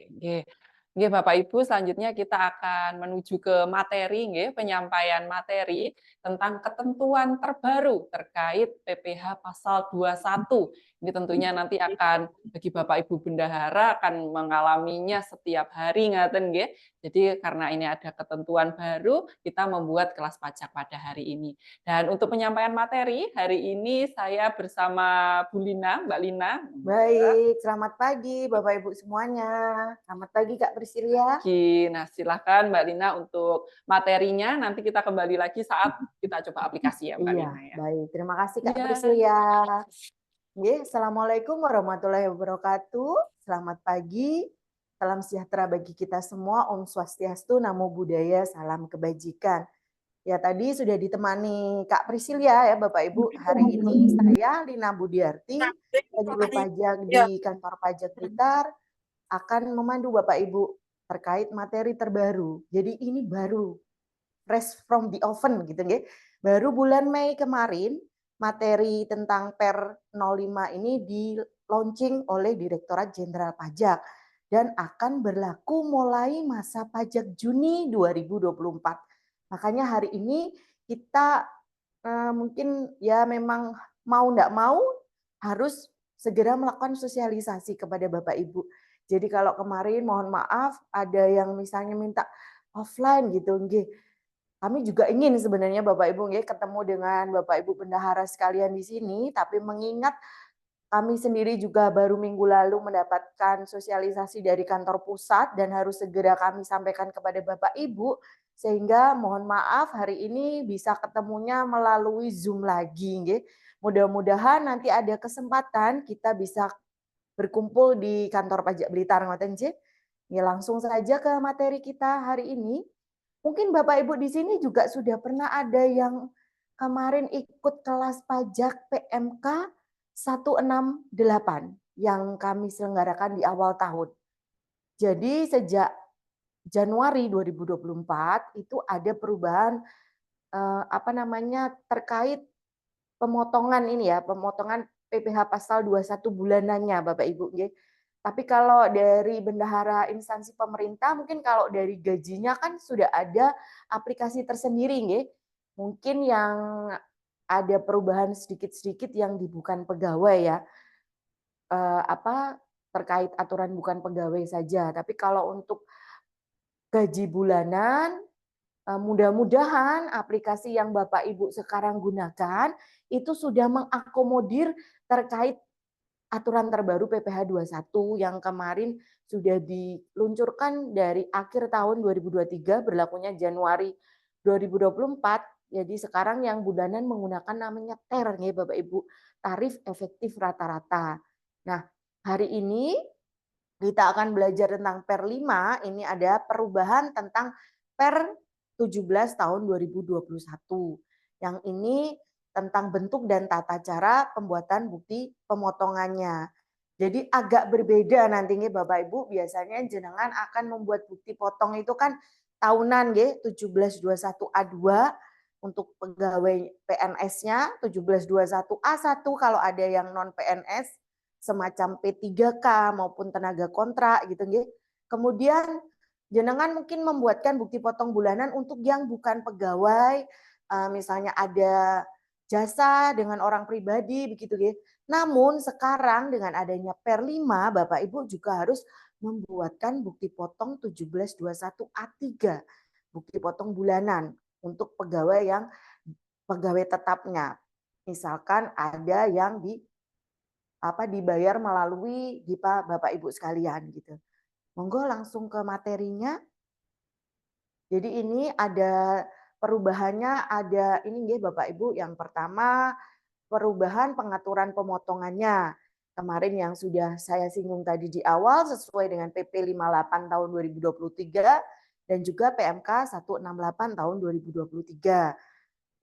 Nggih. Nggih, Bapak Ibu, selanjutnya kita akan menuju ke materi nggih, penyampaian materi tentang ketentuan terbaru terkait PPh pasal 21. Ini tentunya nanti akan bagi Bapak Ibu bendahara akan mengalaminya setiap hari ngaten nggih. Jadi karena ini ada ketentuan baru, kita membuat kelas pajak pada hari ini. Dan untuk penyampaian materi, hari ini saya bersama Bu Lina, Mbak Lina. Baik, selamat pagi Bapak Ibu semuanya. Selamat pagi Kak Priscilia. Nah, silakan Mbak Lina untuk materinya, nanti kita kembali lagi saat kita coba aplikasi ya Mbak Iya, Lina ya. baik. Terima kasih Kak Iya. Priscilia. Nggih, Assalamualaikum warahmatullahi wabarakatuh. Selamat pagi. Salam sejahtera bagi kita semua. Om Swastiastu, Namo Buddhaya, salam kebajikan. Ya tadi sudah ditemani Kak Priscilia ya Bapak Ibu. Hari ini saya Lina Budiarti, penyuluh pajak di kantor pajak Blitar, akan memandu Bapak Ibu terkait materi terbaru. Jadi ini baru, fresh from the oven gitu nggih. Baru bulan Mei kemarin materi tentang Per 05 ini di launching oleh Direktorat Jenderal Pajak dan akan berlaku mulai masa pajak Juni 2024. Makanya hari ini kita mungkin ya memang mau ndak mau harus segera melakukan sosialisasi kepada Bapak Ibu. Jadi kalau kemarin mohon maaf ada yang misalnya minta offline gitu nggih. Kami juga ingin sebenarnya Bapak Ibu nggih ketemu dengan Bapak Ibu bendahara sekalian di sini, tapi mengingat kami sendiri juga baru minggu lalu mendapatkan sosialisasi dari kantor pusat dan harus segera kami sampaikan kepada Bapak Ibu, sehingga mohon maaf hari ini bisa ketemunya melalui Zoom lagi nggih. Mudah-mudahan nanti ada kesempatan kita bisa berkumpul di kantor pajak Blitar ngoten nggih. Ya langsung saja ke materi kita hari ini. Mungkin Bapak Ibu di sini juga sudah pernah ada yang kemarin ikut kelas pajak PMK 168 yang kami selenggarakan di awal tahun. Jadi sejak Januari 2024 itu ada perubahan terkait pemotongan ini ya, pemotongan PPh pasal 21 bulanannya Bapak Ibu nggih. Tapi kalau dari bendahara instansi pemerintah mungkin kalau dari gajinya kan sudah ada aplikasi tersendiri nggih. Mungkin yang ada perubahan sedikit-sedikit yang di bukan pegawai ya. Terkait aturan bukan pegawai saja. Tapi kalau untuk gaji bulanan mudah-mudahan aplikasi yang Bapak Ibu sekarang gunakan itu sudah mengakomodir terkait aturan terbaru PPh 21 yang kemarin sudah diluncurkan dari akhir tahun 2023 berlakunya Januari 2024. Jadi sekarang yang bulanan menggunakan namanya TER nih Bapak Ibu, tarif efektif rata-rata. Nah, hari ini kita akan belajar tentang Per 5, ini ada perubahan tentang Per 17 tahun 2021. Yang ini tentang bentuk dan tata cara pembuatan bukti pemotongannya. Jadi agak berbeda nantinya Bapak Ibu, biasanya jenengan akan membuat bukti potong itu kan tahunan nggih 1721A2 untuk pegawai PNS-nya, 1721A1 kalau ada yang non PNS semacam P3K maupun tenaga kontrak gitu nggih. Kemudian jenengan mungkin membuatkan bukti potong bulanan untuk yang bukan pegawai, misalnya ada jasa dengan orang pribadi begitu nggih. Namun sekarang dengan adanya Per 5 Bapak Ibu juga harus membuatkan bukti potong 1721A3, bukti potong bulanan untuk pegawai yang pegawai tetapnya. Misalkan ada yang dibayar melalui GIPA Bapak Ibu sekalian gitu. Monggo langsung ke materinya. Jadi ini ada perubahannya, ada ini nggih Bapak Ibu, yang pertama perubahan pengaturan pemotongannya. Kemarin yang sudah saya singgung tadi di awal sesuai dengan PP 58 tahun 2023 dan juga PMK 168 tahun 2023.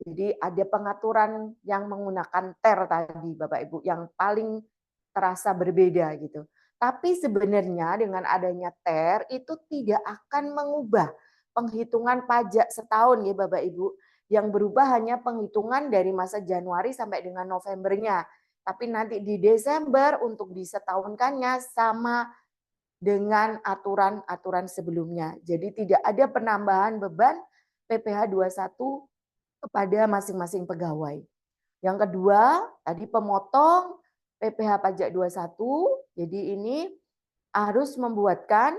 Jadi ada pengaturan yang menggunakan TER tadi Bapak Ibu yang paling terasa berbeda gitu. Tapi sebenarnya dengan adanya TER itu tidak akan mengubah penghitungan pajak setahun ya Bapak Ibu. Yang berubah hanya penghitungan dari masa Januari sampai dengan Novembernya. Tapi nanti di Desember untuk disetahunkannya sama dengan aturan-aturan sebelumnya. Jadi tidak ada penambahan beban PPh 21 kepada masing-masing pegawai. Yang kedua, tadi pemotong PPh pajak 21, jadi ini harus membuatkan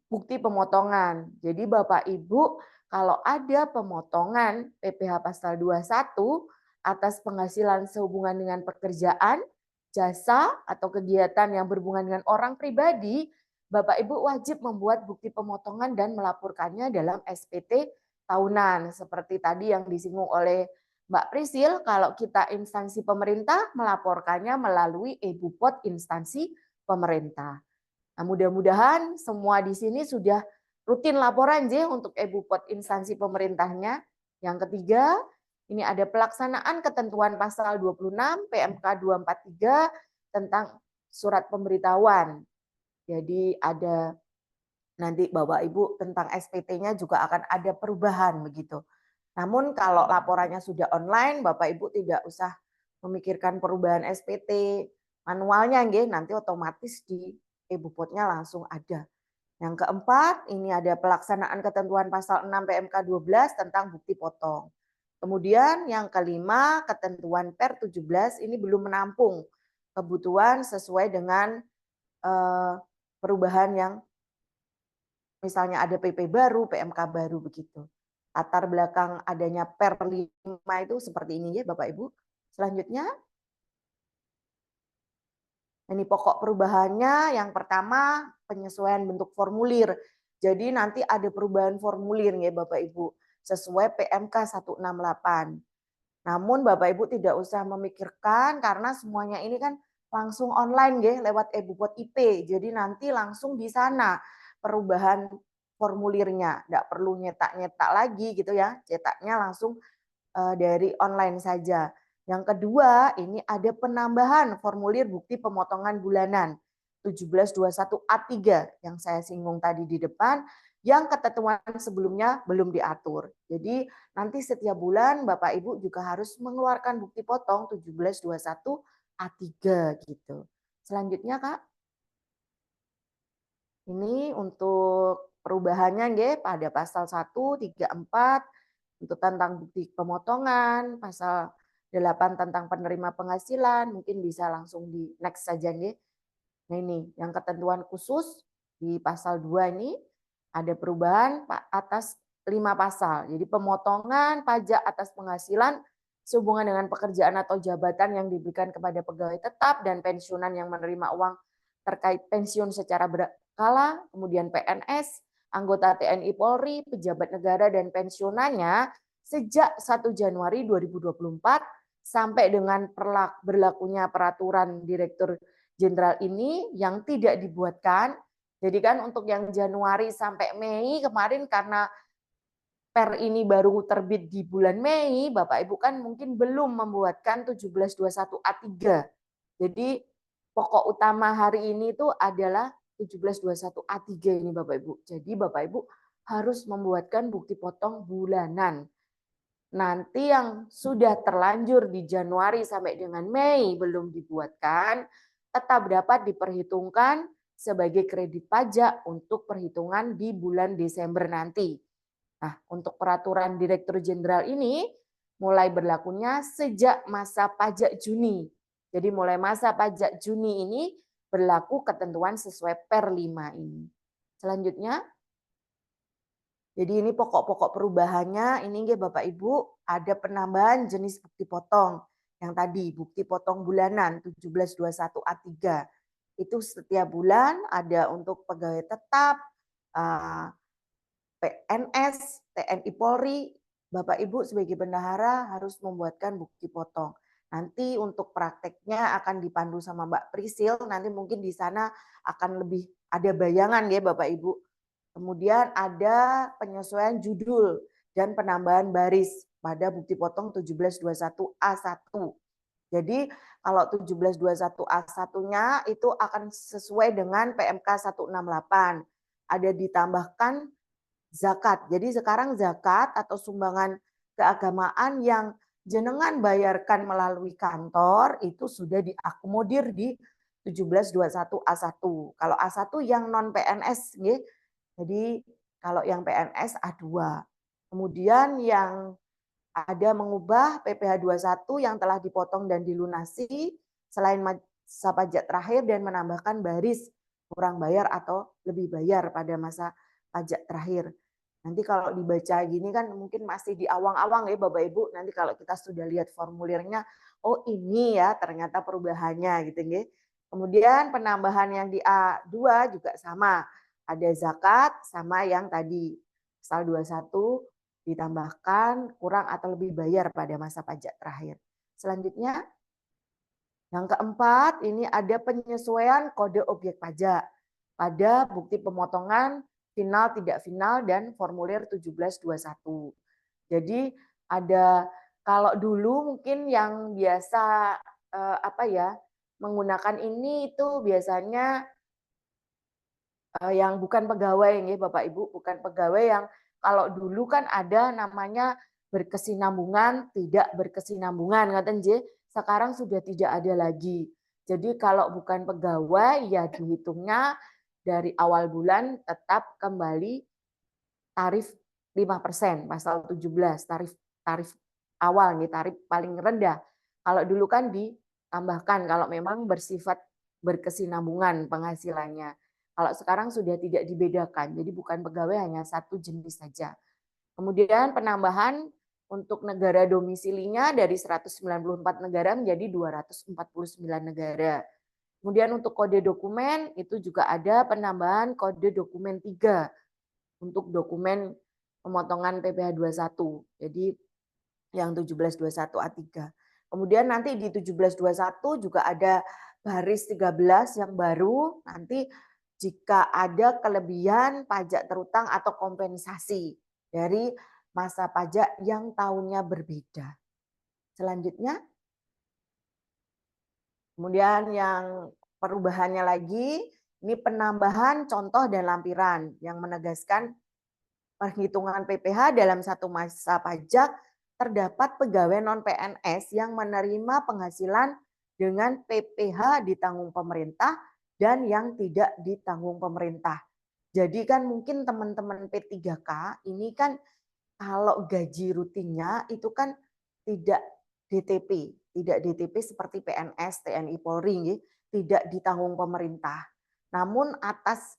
bukti pemotongan. Jadi Bapak Ibu kalau ada pemotongan PPh pasal 21 atas penghasilan sehubungan dengan pekerjaan, jasa atau kegiatan yang berhubungan dengan orang pribadi, Bapak Ibu wajib membuat bukti pemotongan dan melaporkannya dalam SPT tahunan. Seperti tadi yang disinggung oleh Mbak Prisil, kalau kita instansi pemerintah melaporkannya melalui e-Bupot instansi pemerintah. Nah, mudah-mudahan semua di sini sudah rutin laporan untuk e-Bupot instansi pemerintahnya. Yang ketiga, ini ada pelaksanaan ketentuan pasal 26 PMK 243 tentang surat pemberitahuan. Jadi ada nanti Bapak Ibu tentang SPT-nya juga akan ada perubahan begitu. Namun kalau laporannya sudah online, Bapak Ibu tidak usah memikirkan perubahan SPT. Manualnya nanti otomatis di e-Bupotnya langsung ada. Yang keempat, ini ada pelaksanaan ketentuan pasal 6 PMK 12 tentang bukti potong. Kemudian yang kelima, ketentuan Per 17 ini belum menampung kebutuhan sesuai dengan perubahan yang misalnya ada PP baru, PMK baru begitu. Latar belakang adanya Per 5 itu seperti ini ya Bapak Ibu. Selanjutnya, ini pokok perubahannya yang pertama penyesuaian bentuk formulir. Jadi nanti ada perubahan formulir ya Bapak Ibu sesuai PMK 168. Namun Bapak Ibu tidak usah memikirkan karena semuanya ini kan langsung online ya lewat e-Bupot IP. Jadi nanti langsung di sana perubahan formulirnya, tidak perlu nyetak-nyetak lagi gitu ya. Cetaknya langsung dari online saja. Yang kedua, ini ada penambahan formulir bukti pemotongan bulanan 1721A3 yang saya singgung tadi di depan, yang ketentuan sebelumnya belum diatur. Jadi nanti setiap bulan Bapak Ibu juga harus mengeluarkan bukti potong 1721A3 gitu. Selanjutnya Kak, ini untuk perubahannya pada pasal 1, 3, 4 untuk tentang bukti pemotongan, pasal 8 tentang penerima penghasilan, mungkin bisa langsung di next saja nggih. Nah ini yang ketentuan khusus di pasal 2 ini ada perubahan atas 5 pasal. Jadi pemotongan pajak atas penghasilan sehubungan dengan pekerjaan atau jabatan yang diberikan kepada pegawai tetap dan pensiunan yang menerima uang terkait pensiun secara berkala, kemudian PNS, anggota TNI Polri, pejabat negara dan pensiunannya sejak 1 Januari 2024 sampai dengan berlakunya peraturan Direktur Jenderal ini yang tidak dibuatkan. Jadi kan untuk yang Januari sampai Mei kemarin karena Per ini baru terbit di bulan Mei, Bapak Ibu kan mungkin belum membuatkan 1721A3. Jadi pokok utama hari ini itu adalah 1721A3 ini Bapak Ibu. Jadi Bapak Ibu harus membuatkan bukti potong bulanan. Nanti yang sudah terlanjur di Januari sampai dengan Mei belum dibuatkan, tetap dapat diperhitungkan sebagai kredit pajak untuk perhitungan di bulan Desember nanti. Nah, untuk peraturan Direktur Jenderal ini mulai berlakunya sejak masa pajak Juni. Jadi mulai masa pajak Juni ini berlaku ketentuan sesuai Per 5 ini. Selanjutnya, jadi ini pokok-pokok perubahannya, ini Bapak Ibu ada penambahan jenis bukti potong. Yang tadi bukti potong bulanan 1721A3. Itu setiap bulan ada untuk pegawai tetap, PNS, TNI Polri, Bapak Ibu sebagai bendahara harus membuatkan bukti potong. Nanti untuk prakteknya akan dipandu sama Mbak Prisil, nanti mungkin di sana akan lebih ada bayangan ya Bapak Ibu. Kemudian ada penyesuaian judul dan penambahan baris pada bukti potong 1721A1. Jadi kalau 1721A1-nya itu akan sesuai dengan PMK 168. Ada ditambahkan zakat. Jadi sekarang zakat atau sumbangan keagamaan yang jenengan bayarkan melalui kantor itu sudah diakomodir di 1721A1. Kalau A1 yang non PNS nggih. Jadi kalau yang PNS A2. Kemudian yang ada mengubah PPh 21 yang telah dipotong dan dilunasi selain masa pajak terakhir dan menambahkan baris kurang bayar atau lebih bayar pada masa pajak terakhir. Nanti kalau dibaca gini kan mungkin masih di awang-awang ya Bapak Ibu. Nanti kalau kita sudah lihat formulirnya, oh ini ya ternyata perubahannya gitu nggih. Kemudian penambahan yang di A2 juga sama. Ada zakat sama yang tadi pasal 21 ditambahkan kurang atau lebih bayar pada masa pajak terakhir. Selanjutnya yang keempat ini ada penyesuaian kode objek pajak pada bukti pemotongan final, tidak final, dan formulir 1721. Jadi ada kalau dulu mungkin yang biasa menggunakan ini itu biasanya yang bukan pegawai nih Bapak Ibu, bukan pegawai yang kalau dulu kan ada namanya berkesinambungan, tidak berkesinambungan, ngaten nggih. Sekarang sudah tidak ada lagi. Jadi kalau bukan pegawai ya dihitungnya dari awal bulan tetap kembali tarif 5% pasal 17 tarif tarif awal nih, tarif paling rendah. Kalau dulu kan ditambahkan kalau memang bersifat berkesinambungan penghasilannya. Kalau sekarang sudah tidak dibedakan, jadi bukan pegawai hanya satu jenis saja. Kemudian penambahan untuk negara domisilinya dari 194 negara menjadi 249 negara. Kemudian untuk kode dokumen itu juga ada penambahan kode dokumen 3 untuk dokumen pemotongan PPh 21. Jadi yang 1721A3. Kemudian nanti di 1721 juga ada baris 13 yang baru, nanti jika ada kelebihan pajak terutang atau kompensasi dari masa pajak yang tahunnya berbeda. Selanjutnya, kemudian yang perubahannya lagi, ini penambahan contoh dan lampiran yang menegaskan perhitungan PPh dalam satu masa pajak terdapat pegawai non-PNS yang menerima penghasilan dengan PPh ditanggung pemerintah dan yang tidak ditanggung pemerintah. Jadi kan mungkin teman-teman P3K ini kan kalau gaji rutinnya itu kan tidak DTP, tidak DTP seperti PNS, TNI, Polri, tidak ditanggung pemerintah. Namun atas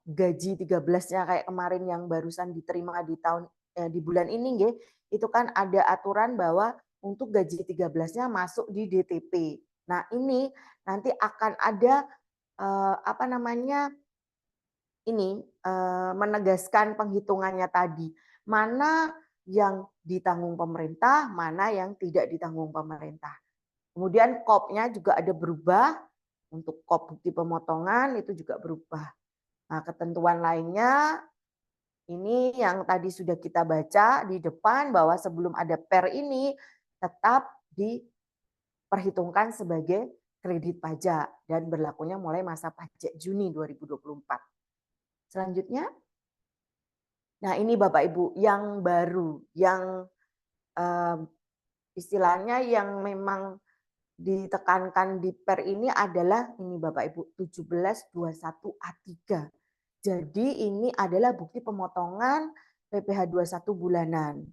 gaji 13-nya kayak kemarin yang barusan diterima di bulan ini nggih, itu kan ada aturan bahwa untuk gaji 13-nya masuk di DTP. Nah, ini nanti akan ada menegaskan penghitungannya tadi. Mana yang ditanggung pemerintah, mana yang tidak ditanggung pemerintah. Kemudian KOP-nya juga ada berubah, untuk KOP bukti pemotongan itu juga berubah. Nah, ketentuan lainnya ini yang tadi sudah kita baca di depan bahwa sebelum ada PER ini tetap diperhitungkan sebagai kredit pajak dan berlakunya mulai masa pajak Juni 2024. Selanjutnya, nah ini Bapak Ibu yang baru, yang istilahnya yang memang ditekankan di PER ini adalah ini Bapak Ibu 1721A3. Jadi ini adalah bukti pemotongan PPh 21 bulanan.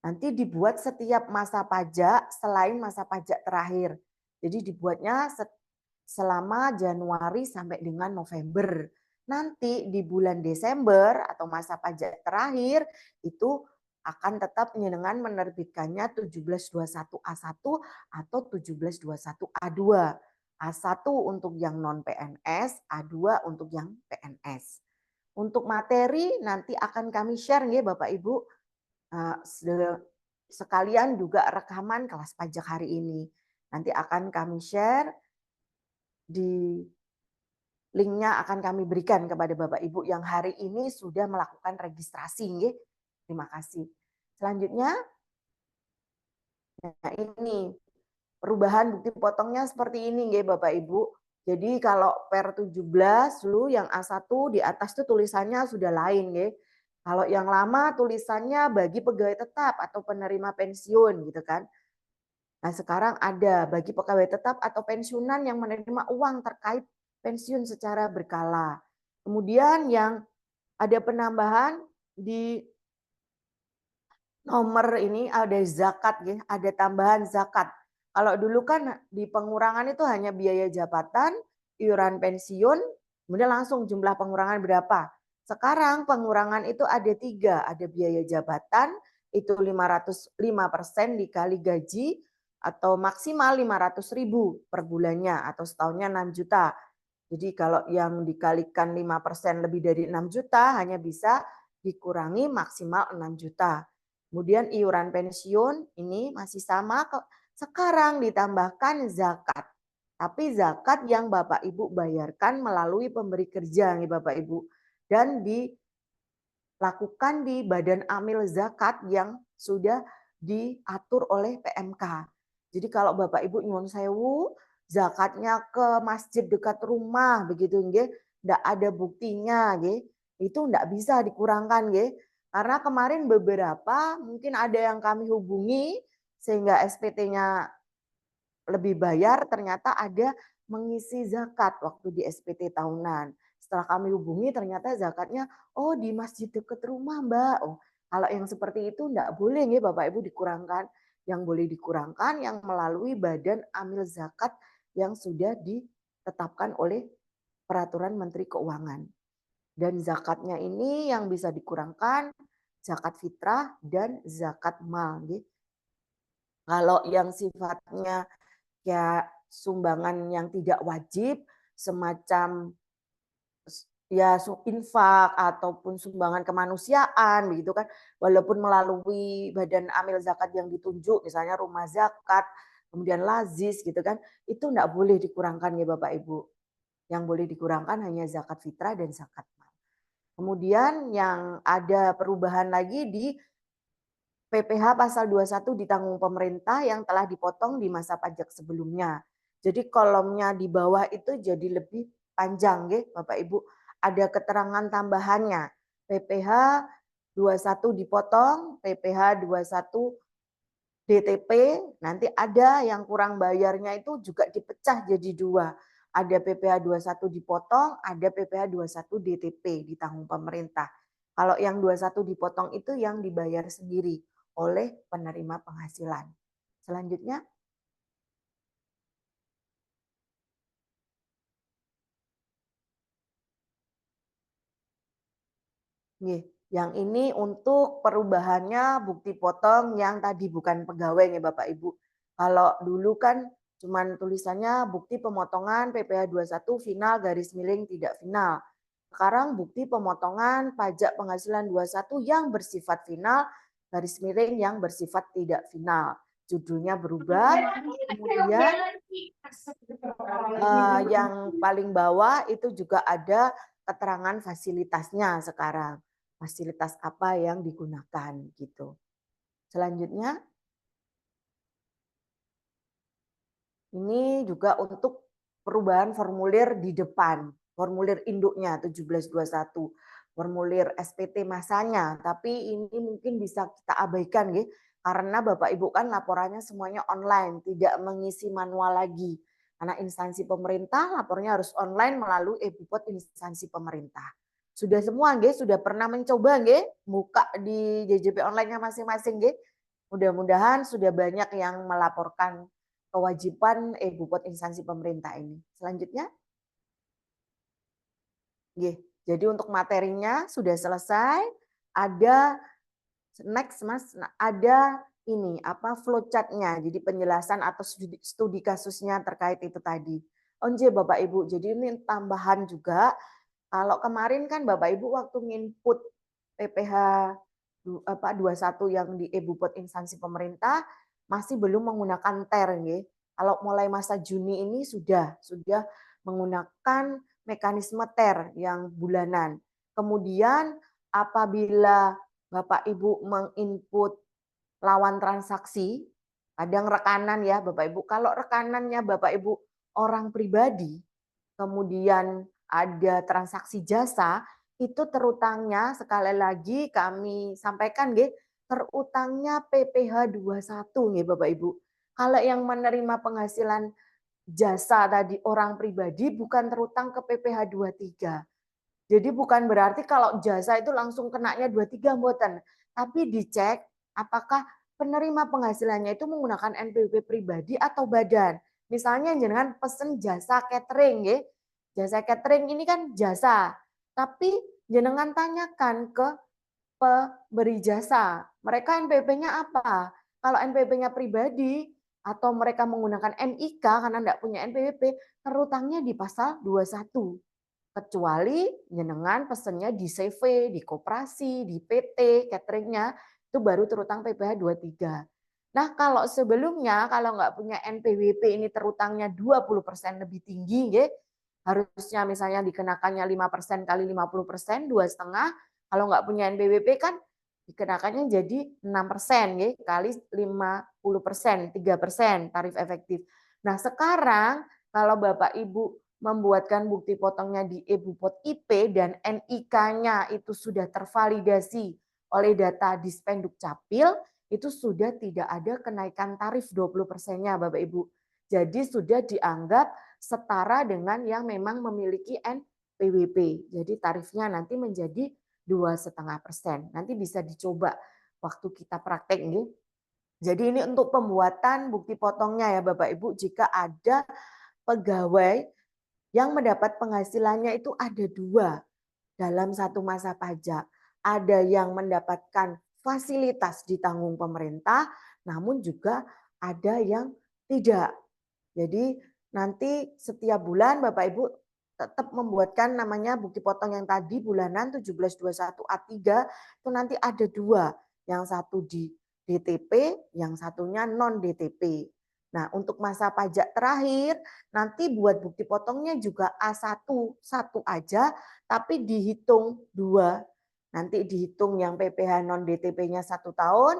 Nanti dibuat setiap masa pajak selain masa pajak terakhir. Jadi dibuatnya selama Januari sampai dengan November. Nanti di bulan Desember atau masa pajak terakhir itu akan tetap dengan menerbitkannya 1721A1 atau 1721A2. A1 untuk yang non PNS, A2 untuk yang PNS. Untuk materi nanti akan kami share ya Bapak Ibu. Sekalian juga rekaman kelas pajak hari ini. Nanti akan kami share di linknya akan kami berikan kepada Bapak Ibu yang hari ini sudah melakukan registrasi. Ya. Terima kasih. Selanjutnya, nah ini perubahan bukti potongnya seperti ini ya Bapak Ibu. Jadi kalau per 17 dulu yang A1 di atas itu tulisannya sudah lain ya. Kalau yang lama tulisannya bagi pegawai tetap atau penerima pensiun gitu kan. Nah, sekarang ada bagi pegawai tetap atau pensiunan yang menerima uang terkait pensiun secara berkala. Kemudian yang ada penambahan di nomor ini ada zakat ya, ada tambahan zakat. Kalau dulu kan di pengurangan itu hanya biaya jabatan, iuran pensiun, kemudian langsung jumlah pengurangan berapa. Sekarang pengurangan itu ada 3, ada biaya jabatan itu 505% dikali gaji atau maksimal 500.000 per bulannya atau setahunnya 6 juta. Jadi kalau yang dikalikan 5% lebih dari 6 juta hanya bisa dikurangi maksimal 6 juta. Kemudian iuran pensiun ini masih sama kok. Sekarang ditambahkan zakat. Tapi zakat yang Bapak Ibu bayarkan melalui pemberi kerja nih Bapak Ibu. Dan dilakukan di Badan Amil Zakat yang sudah diatur oleh PMK. Jadi kalau Bapak Ibu nyuwun sewu, zakatnya ke masjid dekat rumah begitu nggih, ndak ada buktinya nggih, itu ndak bisa dikurangkan nggih. Karena kemarin beberapa mungkin ada yang kami hubungi sehingga SPT-nya lebih bayar, ternyata ada mengisi zakat waktu di SPT tahunan. Setelah kami hubungi ternyata zakatnya, oh di masjid dekat rumah Mbak. Oh, kalau yang seperti itu enggak boleh nih Bapak Ibu dikurangkan. Yang boleh dikurangkan yang melalui Badan Amil Zakat yang sudah ditetapkan oleh Peraturan Menteri Keuangan. Dan zakatnya ini yang bisa dikurangkan zakat fitrah dan zakat mal. Kalau yang sifatnya ya sumbangan yang tidak wajib semacam ya infak ataupun sumbangan kemanusiaan begitu kan, walaupun melalui badan amil zakat yang ditunjuk misalnya rumah zakat kemudian lazis gitu kan, itu enggak boleh dikurangkan ya Bapak Ibu. Yang boleh dikurangkan hanya zakat fitrah dan zakat mal. Kemudian yang ada perubahan lagi di PPh pasal 21 ditanggung pemerintah yang telah dipotong di masa pajak sebelumnya. Jadi kolomnya di bawah itu jadi lebih panjang nggih Bapak Ibu. Ada keterangan tambahannya. PPh 21 dipotong, PPh 21 DTP, nanti ada yang kurang bayarnya itu juga dipecah jadi 2. Ada PPh 21 dipotong, ada PPh 21 DTP ditanggung pemerintah. Kalau yang 21 dipotong itu yang dibayar sendiri oleh penerima penghasilan. Selanjutnya, yang ini untuk perubahannya bukti potong yang tadi bukan pegawai ya Bapak Ibu. Kalau dulu kan cuman tulisannya bukti pemotongan PPh 21 final garis miring tidak final. Sekarang bukti pemotongan pajak penghasilan 21 yang bersifat final garis miring yang bersifat tidak final. Judulnya berubah. Kemudian yang paling bawah itu juga ada keterangan fasilitasnya sekarang. Fasilitas apa yang digunakan gitu. Selanjutnya ini juga untuk perubahan formulir di depan, formulir induknya 1721, formulir SPT masanya, tapi ini mungkin bisa kita abaikan ya, karena Bapak Ibu kan laporannya semuanya online, tidak mengisi manual lagi. Karena instansi pemerintah lapornya harus online melalui e-Bupot instansi pemerintah. Sudah semua nggih, sudah pernah mencoba nggih buka di JJP online-nya masing-masing nggih. Mudah-mudahan sudah banyak yang melaporkan kewajiban e-Bupot instansi pemerintah ini. Selanjutnya, jadi untuk materinya sudah selesai. Ada next Mas, ada ini apa flowchart-nya. Jadi penjelasan atau studi kasusnya terkait itu tadi. Onje Bapak Ibu, jadi ini tambahan juga. Kalau kemarin kan Bapak Ibu waktu nginput PPh 21 yang di e-Bupot instansi pemerintah masih belum menggunakan TER nggih. Kalau mulai masa Juni ini sudah menggunakan mekanisme TER yang bulanan. Kemudian apabila Bapak Ibu menginput lawan transaksi, kadang rekanan ya Bapak Ibu. Kalau rekanannya Bapak Ibu orang pribadi, kemudian ada transaksi jasa, itu terutangnya sekali lagi kami sampaikan nggih, terutangnya PPh 21 nggih Bapak Ibu. Kalau yang menerima penghasilan jasa tadi orang pribadi bukan terutang ke PPh 23. Jadi bukan berarti kalau jasa itu langsung kenanya 23 mboten, tapi dicek apakah penerima penghasilannya itu menggunakan NPWP pribadi atau badan. Misalnya jenengan pesen jasa catering nggih. Jasa catering ini kan jasa, tapi jenengan tanyakan ke pemberi jasa, mereka NPWP-nya apa? Kalau NPWP-nya pribadi atau mereka menggunakan NIK karena tidak punya NPWP, terutangnya di pasal 21. Kecuali jenengan pesennya di CV, di koperasi, di PT, cateringnya, itu baru terutang PPh 23. Nah, kalau sebelumnya, kalau nggak punya NPWP ini terutangnya 20% lebih tinggi, nggih, harusnya misalnya dikenakannya 5% kali 50%, 2,5. Kalau nggak punya NPWP kan dikenakannya jadi 6% nggih, kali 50%, 3% tarif efektif. Nah, sekarang kalau Bapak Ibu membuatkan bukti potongnya di e-Bupot IP dan NIK-nya itu sudah tervalidasi oleh data Dispenduk Capil, itu sudah tidak ada kenaikan tarif 20%-nya Bapak Ibu. Jadi sudah dianggap setara dengan yang memang memiliki NPWP. Jadi tarifnya nanti menjadi 2,5%. Nanti bisa dicoba waktu kita praktek ini. Jadi ini untuk pembuatan bukti potongnya ya Bapak Ibu, jika ada pegawai yang mendapat penghasilannya itu ada 2 dalam satu masa pajak. Ada yang mendapatkan fasilitas ditanggung pemerintah, namun juga ada yang tidak. Jadi nanti setiap bulan Bapak Ibu tetap membuatkan namanya bukti potong yang tadi bulanan 1721A3 itu nanti ada 2, yang satu di DTP, yang satunya non DTP. Nah, untuk masa pajak terakhir nanti buat bukti potongnya juga A1 satu aja tapi dihitung 2. Nanti dihitung yang PPh non DTP-nya 1 tahun.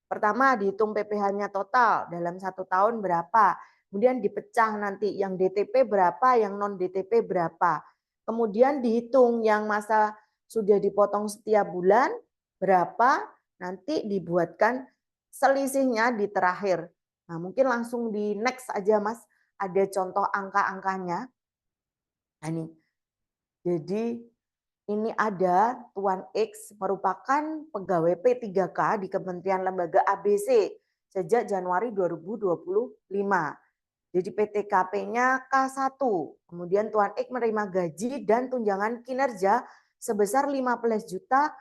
Pertama dihitung PPh-nya total dalam 1 tahun berapa. Kemudian dipecah nanti yang DTP berapa, yang non DTP berapa. Kemudian dihitung yang masa sudah dipotong setiap bulan berapa, nanti dibuatkan selisihnya di terakhir. Nah, mungkin langsung di next aja Mas, ada contoh angka-angkanya. Nah, ini. Jadi ini ada Tuan X merupakan pegawai P3K di Kementerian Lembaga ABC sejak Januari 2025. Jadi PTKP-nya K1. Kemudian Tuan X menerima gaji dan tunjangan kinerja sebesar 15 juta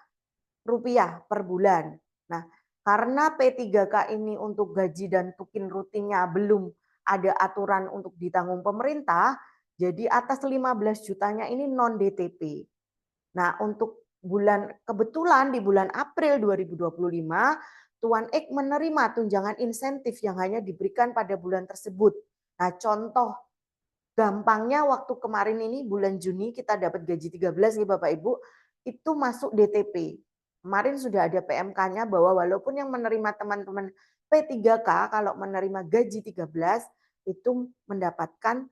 rupiah per bulan. Nah, karena P3K ini untuk gaji dan tukin rutinnya belum ada aturan untuk ditanggung pemerintah, jadi atas 15 jutanya ini non DTP. Nah, untuk kebetulan di bulan April 2025, Tuan X menerima tunjangan insentif yang hanya diberikan pada bulan tersebut. Nah, contoh gampangnya waktu kemarin ini bulan Juni kita dapat gaji 13 nih Bapak Ibu, itu masuk DTP. Kemarin sudah ada PMK-nya bahwa walaupun yang menerima teman-teman P3K kalau menerima gaji 13 itu mendapatkan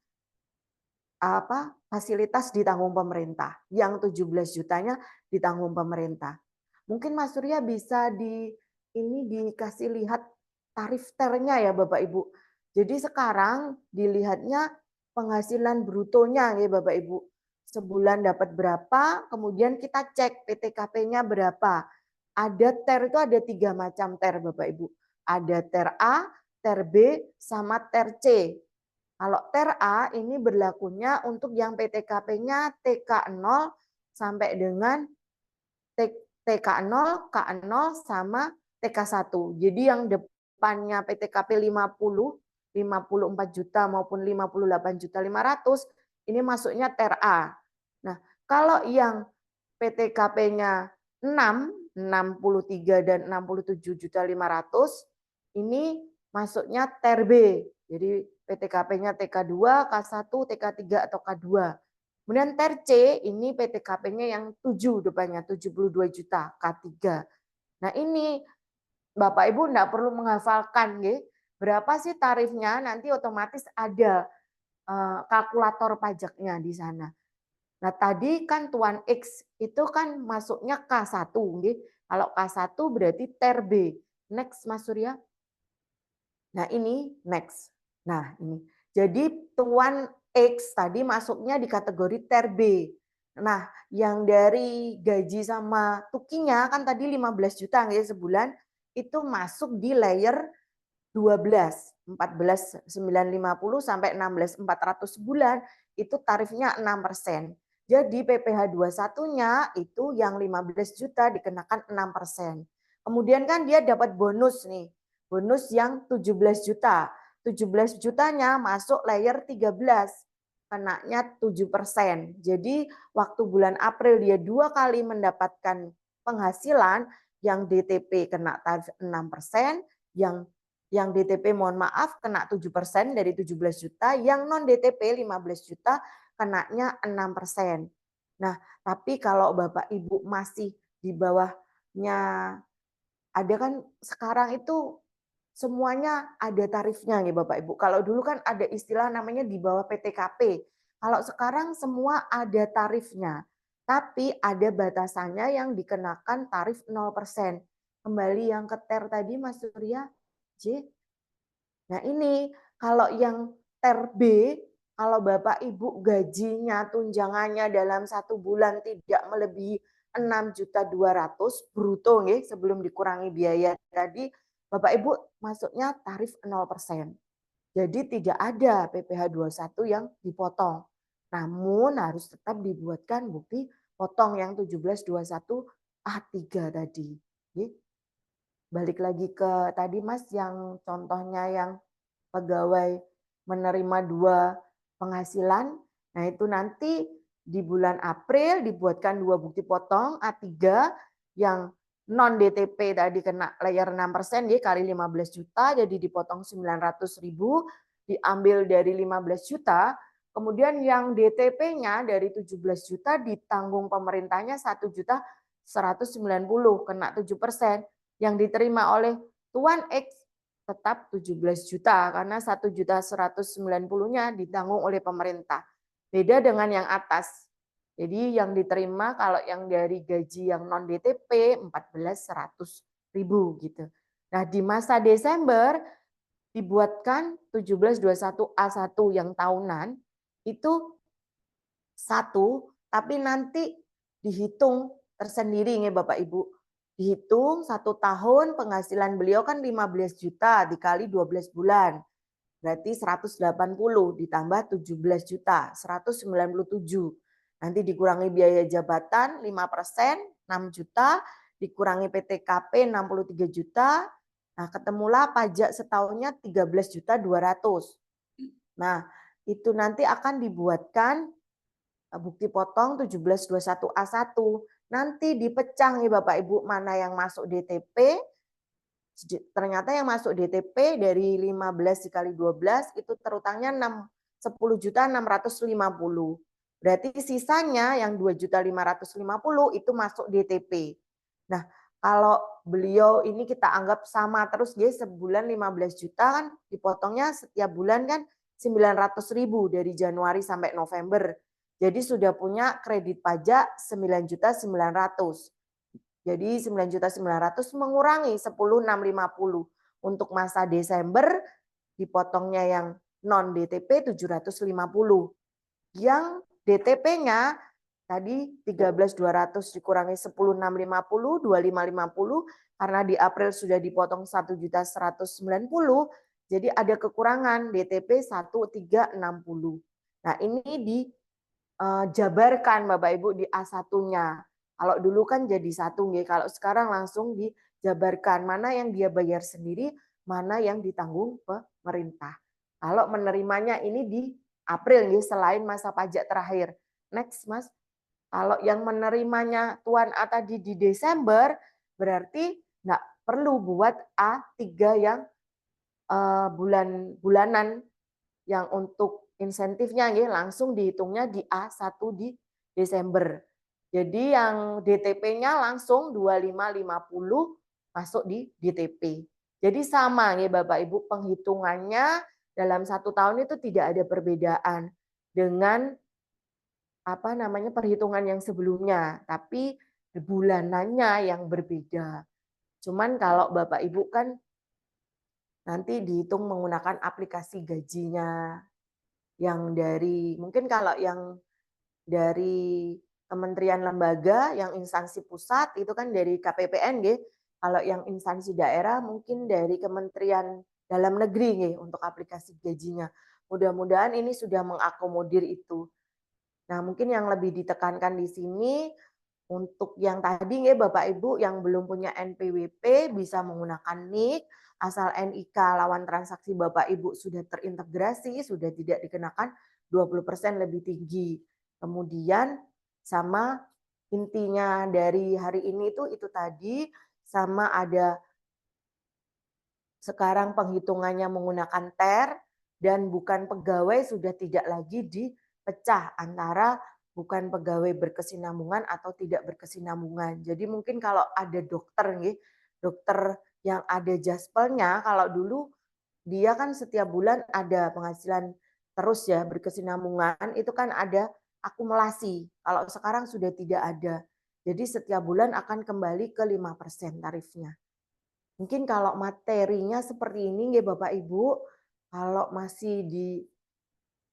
fasilitas ditanggung pemerintah. Yang 17 jutanya ditanggung pemerintah. Mungkin Mas Surya bisa dikasih lihat tarif ternya ya Bapak Ibu. Jadi sekarang dilihatnya penghasilan brutonya ya Bapak Ibu. Sebulan dapat berapa, kemudian kita cek PTKP-nya berapa. Ada ter itu ada 3 macam ter Bapak Ibu. Ada ter A, ter B, sama ter C. Kalau ter A ini berlakunya untuk yang PTKP-nya TK0 sampai dengan TK0, K0 sama TK1. Jadi yang depannya PTKP 54 juta maupun 58.500.000 ini masuknya ter A. Nah, kalau yang PTKP-nya 6, 63 dan 67.500.000 ini masuknya ter B. Jadi PTKP-nya TK2, K1, TK3 atau K2. Kemudian ter C ini PTKP-nya yang 7 depannya 72 juta K3. Nah, ini Bapak Ibu enggak perlu menghafalkan nggih. Berapa sih tarifnya? Nanti otomatis ada kalkulator pajaknya di sana. Nah, tadi kan Tuan X itu kan masuknya K1 nggih. Kalau K1 berarti ter B. Next Mas Surya. Nah, ini next. Nah, ini. Jadi Tuan X tadi masuknya di kategori Ter B. Nah, yang dari gaji sama tukinya kan tadi 15 juta ya sebulan, itu masuk di layer 12, 14.950 sampai 16.400 sebulan, itu tarifnya 6%. Jadi PPh 21-nya itu yang 15 juta dikenakan 6%. Kemudian kan dia dapat bonus nih, bonus yang 17 juta. 17 jutanya masuk layer 13, kenanya 7%. Jadi waktu bulan April dia 2 kali mendapatkan penghasilan, yang DTP kena tarif 6%, yang DTP mohon maaf kena 7% dari 17 juta, yang non DTP 15 juta kenanya 6%. Nah, tapi kalau Bapak Ibu masih di bawahnya, ada kan sekarang itu semuanya ada tarifnya nih Bapak Ibu. Kalau dulu kan ada istilah namanya di bawah PTKP. Kalau sekarang semua ada tarifnya. Tapi ada batasannya yang dikenakan tarif 0%. Kembali yang ke TER tadi Mas Surya, J. Nah ini kalau yang Ter B, kalau Bapak Ibu gajinya tunjangannya dalam 1 bulan tidak melebihi 6.200.000 bruto nih, sebelum dikurangi biaya tadi, Bapak Ibu masuknya tarif 0%. Jadi tidak ada PPh 21 yang dipotong. Namun harus tetap dibuatkan bukti potong yang 1721 A3 tadi. Balik lagi ke tadi Mas yang contohnya yang pegawai menerima 2 penghasilan. Nah itu nanti di bulan April dibuatkan 2 bukti potong A3 yang non DTP tadi kena layer 6% ya kali 15 juta jadi dipotong 900.000 diambil dari 15 juta. Kemudian yang DTP-nya dari 17 juta ditanggung pemerintahnya 1.190.000 kena 7%. Yang diterima oleh Tuan X tetap 17 juta karena 1.190.000-nya ditanggung oleh pemerintah. Beda dengan yang atas. Jadi yang diterima kalau yang dari gaji yang non DTP 14.100.000 gitu. Nah, di masa Desember dibuatkan 1721A1 yang tahunan itu 1, tapi nanti dihitung tersendiri nih Bapak Ibu. Dihitung 1 tahun penghasilan beliau kan 15 juta dikali 12 bulan. Berarti 180 ditambah 17 juta, 197. Nanti dikurangi biaya jabatan 5%, 6 juta, dikurangi PTKP 63 juta. Nah, ketemulah pajak setahunnya 13.200.000. Nah, itu nanti akan dibuatkan bukti potong 1721A1. Nanti dipecah nih Bapak Ibu mana yang masuk DTP. Ternyata yang masuk DTP dari 15 dikali 12 itu terutangnya 10.650.000. Berarti sisanya yang 2.550.000 itu masuk DTP. Nah, kalau beliau ini kita anggap sama terus dia sebulan 15 juta kan dipotongnya setiap bulan kan 900.000 dari Januari sampai November. Jadi sudah punya kredit pajak 9.900.000. Jadi 9.900.000 mengurangi 10.650. Untuk masa Desember dipotongnya yang non DTP 750. Yang DTP-nya tadi 13.200 dikurangi 10.650, 2550 karena di April sudah dipotong 1.190. Jadi ada kekurangan DTP 1360. Nah, ini dijabarkan Bapak Ibu di A1-nya. Kalau dulu kan jadi satu, kalau sekarang langsung dijabarkan mana yang dia bayar sendiri, mana yang ditanggung pemerintah. Kalau menerimanya ini di April selain masa pajak terakhir. Next, Mas. Kalau yang menerimanya Tuan A tadi di Desember, berarti nggak perlu buat A3 yang bulanan yang untuk insentifnya langsung dihitungnya di A1 di Desember. Jadi yang DTP-nya langsung 2550 masuk di DTP. Jadi sama Bapak Ibu penghitungannya dalam 1 tahun itu tidak ada perbedaan dengan perhitungan yang sebelumnya, tapi bulanannya yang berbeda. Cuman kalau Bapak Ibu kan nanti dihitung menggunakan aplikasi gajinya yang dari mungkin kalau yang dari kementerian lembaga, yang instansi pusat itu kan dari KPPN nggih. Kalau yang instansi daerah mungkin dari Kementerian Dalam Negeri nggih untuk aplikasi gajinya. Mudah-mudahan ini sudah mengakomodir itu. Nah, mungkin yang lebih ditekankan di sini untuk yang tadi nggih Bapak Ibu yang belum punya NPWP bisa menggunakan NIK, asal NIK lawan transaksi Bapak Ibu sudah terintegrasi, sudah tidak dikenakan 20% lebih tinggi. Kemudian sama intinya dari hari ini itu tadi, sama ada sekarang penghitungannya menggunakan TER dan bukan pegawai sudah tidak lagi dipecah antara bukan pegawai berkesinambungan atau tidak berkesinambungan. Jadi mungkin kalau ada dokter nih, dokter yang ada jaspelnya, kalau dulu dia kan setiap bulan ada penghasilan terus ya berkesinambungan, itu kan ada akumulasi. Kalau sekarang sudah tidak ada. Jadi setiap bulan akan kembali ke 5% tarifnya. Mungkin kalau materinya seperti ini nggih Bapak Ibu, kalau masih di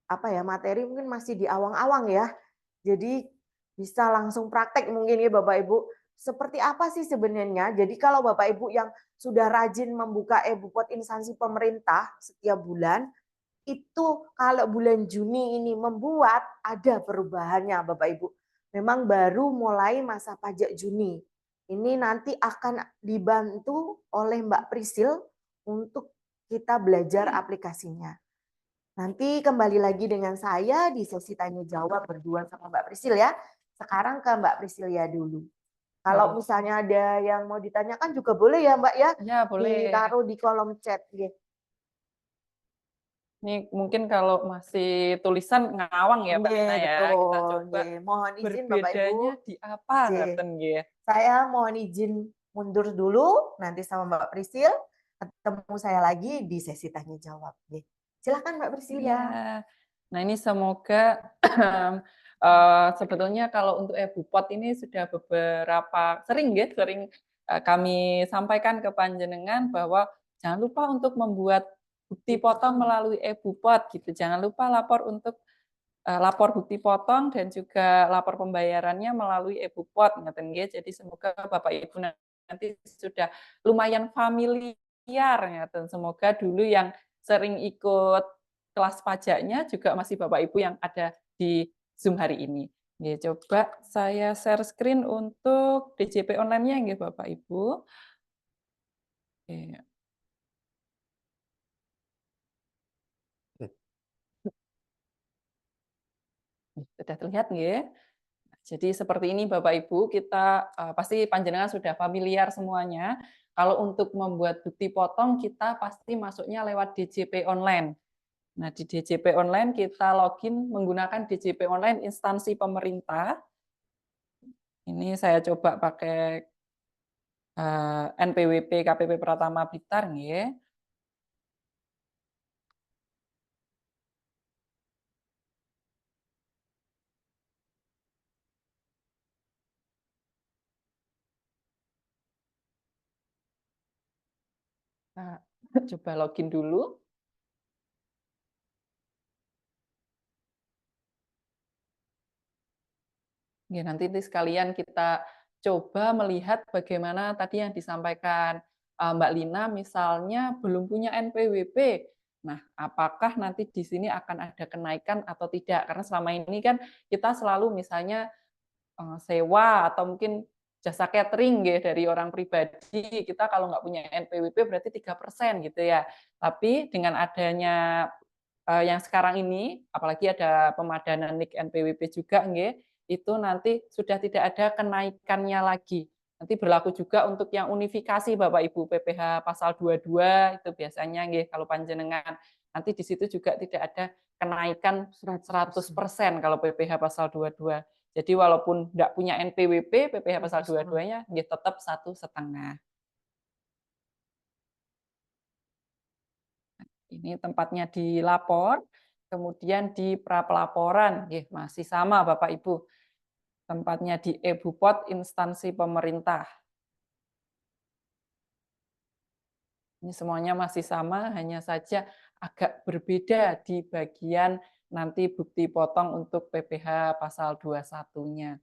apa ya, materi mungkin masih di awang-awang ya. Jadi bisa langsung praktek mungkin ya Bapak Ibu. Seperti apa sih sebenarnya? Jadi kalau Bapak Ibu yang sudah rajin membuka e-Bupot instansi pemerintah setiap bulan, itu kalau bulan Juni ini membuat ada perubahannya Bapak Ibu. Memang baru mulai masa pajak Juni. Ini nanti akan dibantu oleh Mbak Prisil untuk kita belajar aplikasinya. Nanti kembali lagi dengan saya di sesi tanya jawab berdua sama Mbak Prisil ya. Sekarang ke Mbak Prisilia dulu. Kalau misalnya ada yang mau ditanyakan juga boleh ya Mbak ya, Ya, boleh. ditaruh di kolom chat. Ini mungkin kalau masih tulisan ngawang ya Mbak Lina ya. Kita Betul, coba mohon izin Bapak Ibu. berbedanya di apa Nggih. ngaten nggih. Saya mohon izin mundur dulu, nanti sama Mbak Prisil, ketemu saya lagi di sesi tanya jawab. Silakan Mbak Prisil ya. Iya. Nah, ini semoga sebetulnya kalau untuk e-Bupot ini sudah beberapa sering ya, sering kami sampaikan ke panjenengan bahwa jangan lupa untuk membuat bukti potong melalui e-Bupot gitu. Jangan lupa lapor untuk lapor bukti potong dan juga lapor pembayarannya melalui e-Bupot ngeten nggih. Jadi semoga Bapak Ibu nanti sudah lumayan familiar ngeten. Semoga dulu yang sering ikut kelas pajaknya juga masih Bapak Ibu yang ada di Zoom hari ini. Nggih, coba saya share screen untuk DJP online-nya nggih Bapak Ibu. Oke. Sudah terlihat nggih? Jadi seperti ini Bapak Ibu, kita pasti panjenengan sudah familiar semuanya. Kalau untuk membuat bukti potong kita pasti masuknya lewat DJP online. Nah, di DJP online kita login menggunakan DJP online instansi pemerintah. Ini saya coba pakai NPWP KPP Pratama Blitar nggih. Nah, coba login dulu. Ya, nanti sekalian kita coba melihat bagaimana tadi yang disampaikan Mbak Lina, misalnya belum punya NPWP. Nah, apakah nanti di sini akan ada kenaikan atau tidak? Karena selama ini kan kita selalu misalnya sewa atau mungkin jasa catering ya dari orang pribadi, kita kalau nggak punya NPWP berarti 3% gitu ya. Tapi dengan adanya yang sekarang ini, apalagi ada pemadanan NIK NPWP juga nggih, itu nanti sudah tidak ada kenaikannya lagi. Nanti berlaku juga untuk yang unifikasi Bapak Ibu PPh pasal 22 itu biasanya nggih kalau panjenengan. Nanti di situ juga tidak ada kenaikan 100% kalau PPh pasal 22. Jadi walaupun tidak punya NPWP, PPh pasal 22-nya nggih tetap 1,5. Ini tempatnya di lapor, kemudian di pra-pelaporan, masih sama Bapak Ibu. Tempatnya di e-Bupot instansi pemerintah. Ini semuanya masih sama, hanya saja agak berbeda di bagian nanti bukti potong untuk PPh pasal 21-nya.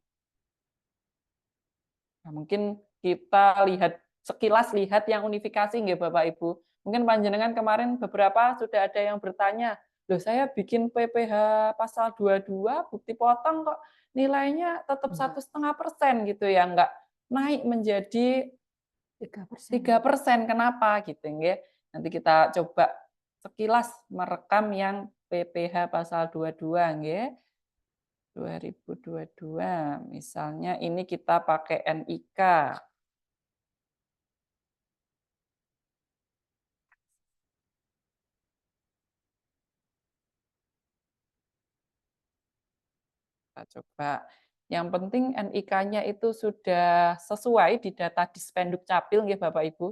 Nah, mungkin kita lihat sekilas lihat yang unifikasi nggih Bapak Ibu. Mungkin panjenengan kemarin beberapa sudah ada yang bertanya, "Loh saya bikin PPh pasal 22 bukti potong kok nilainya tetap 1,5% gitu ya, nggak naik menjadi 3%. 3%, kenapa?" Gitu nggih. Nanti kita coba sekilas merekam yang PPh pasal 22 nggih. 2022, misalnya ini kita pakai NIK. Kita coba. Yang penting NIK-nya itu sudah sesuai di data Dispenduk Capil nggih Bapak Ibu.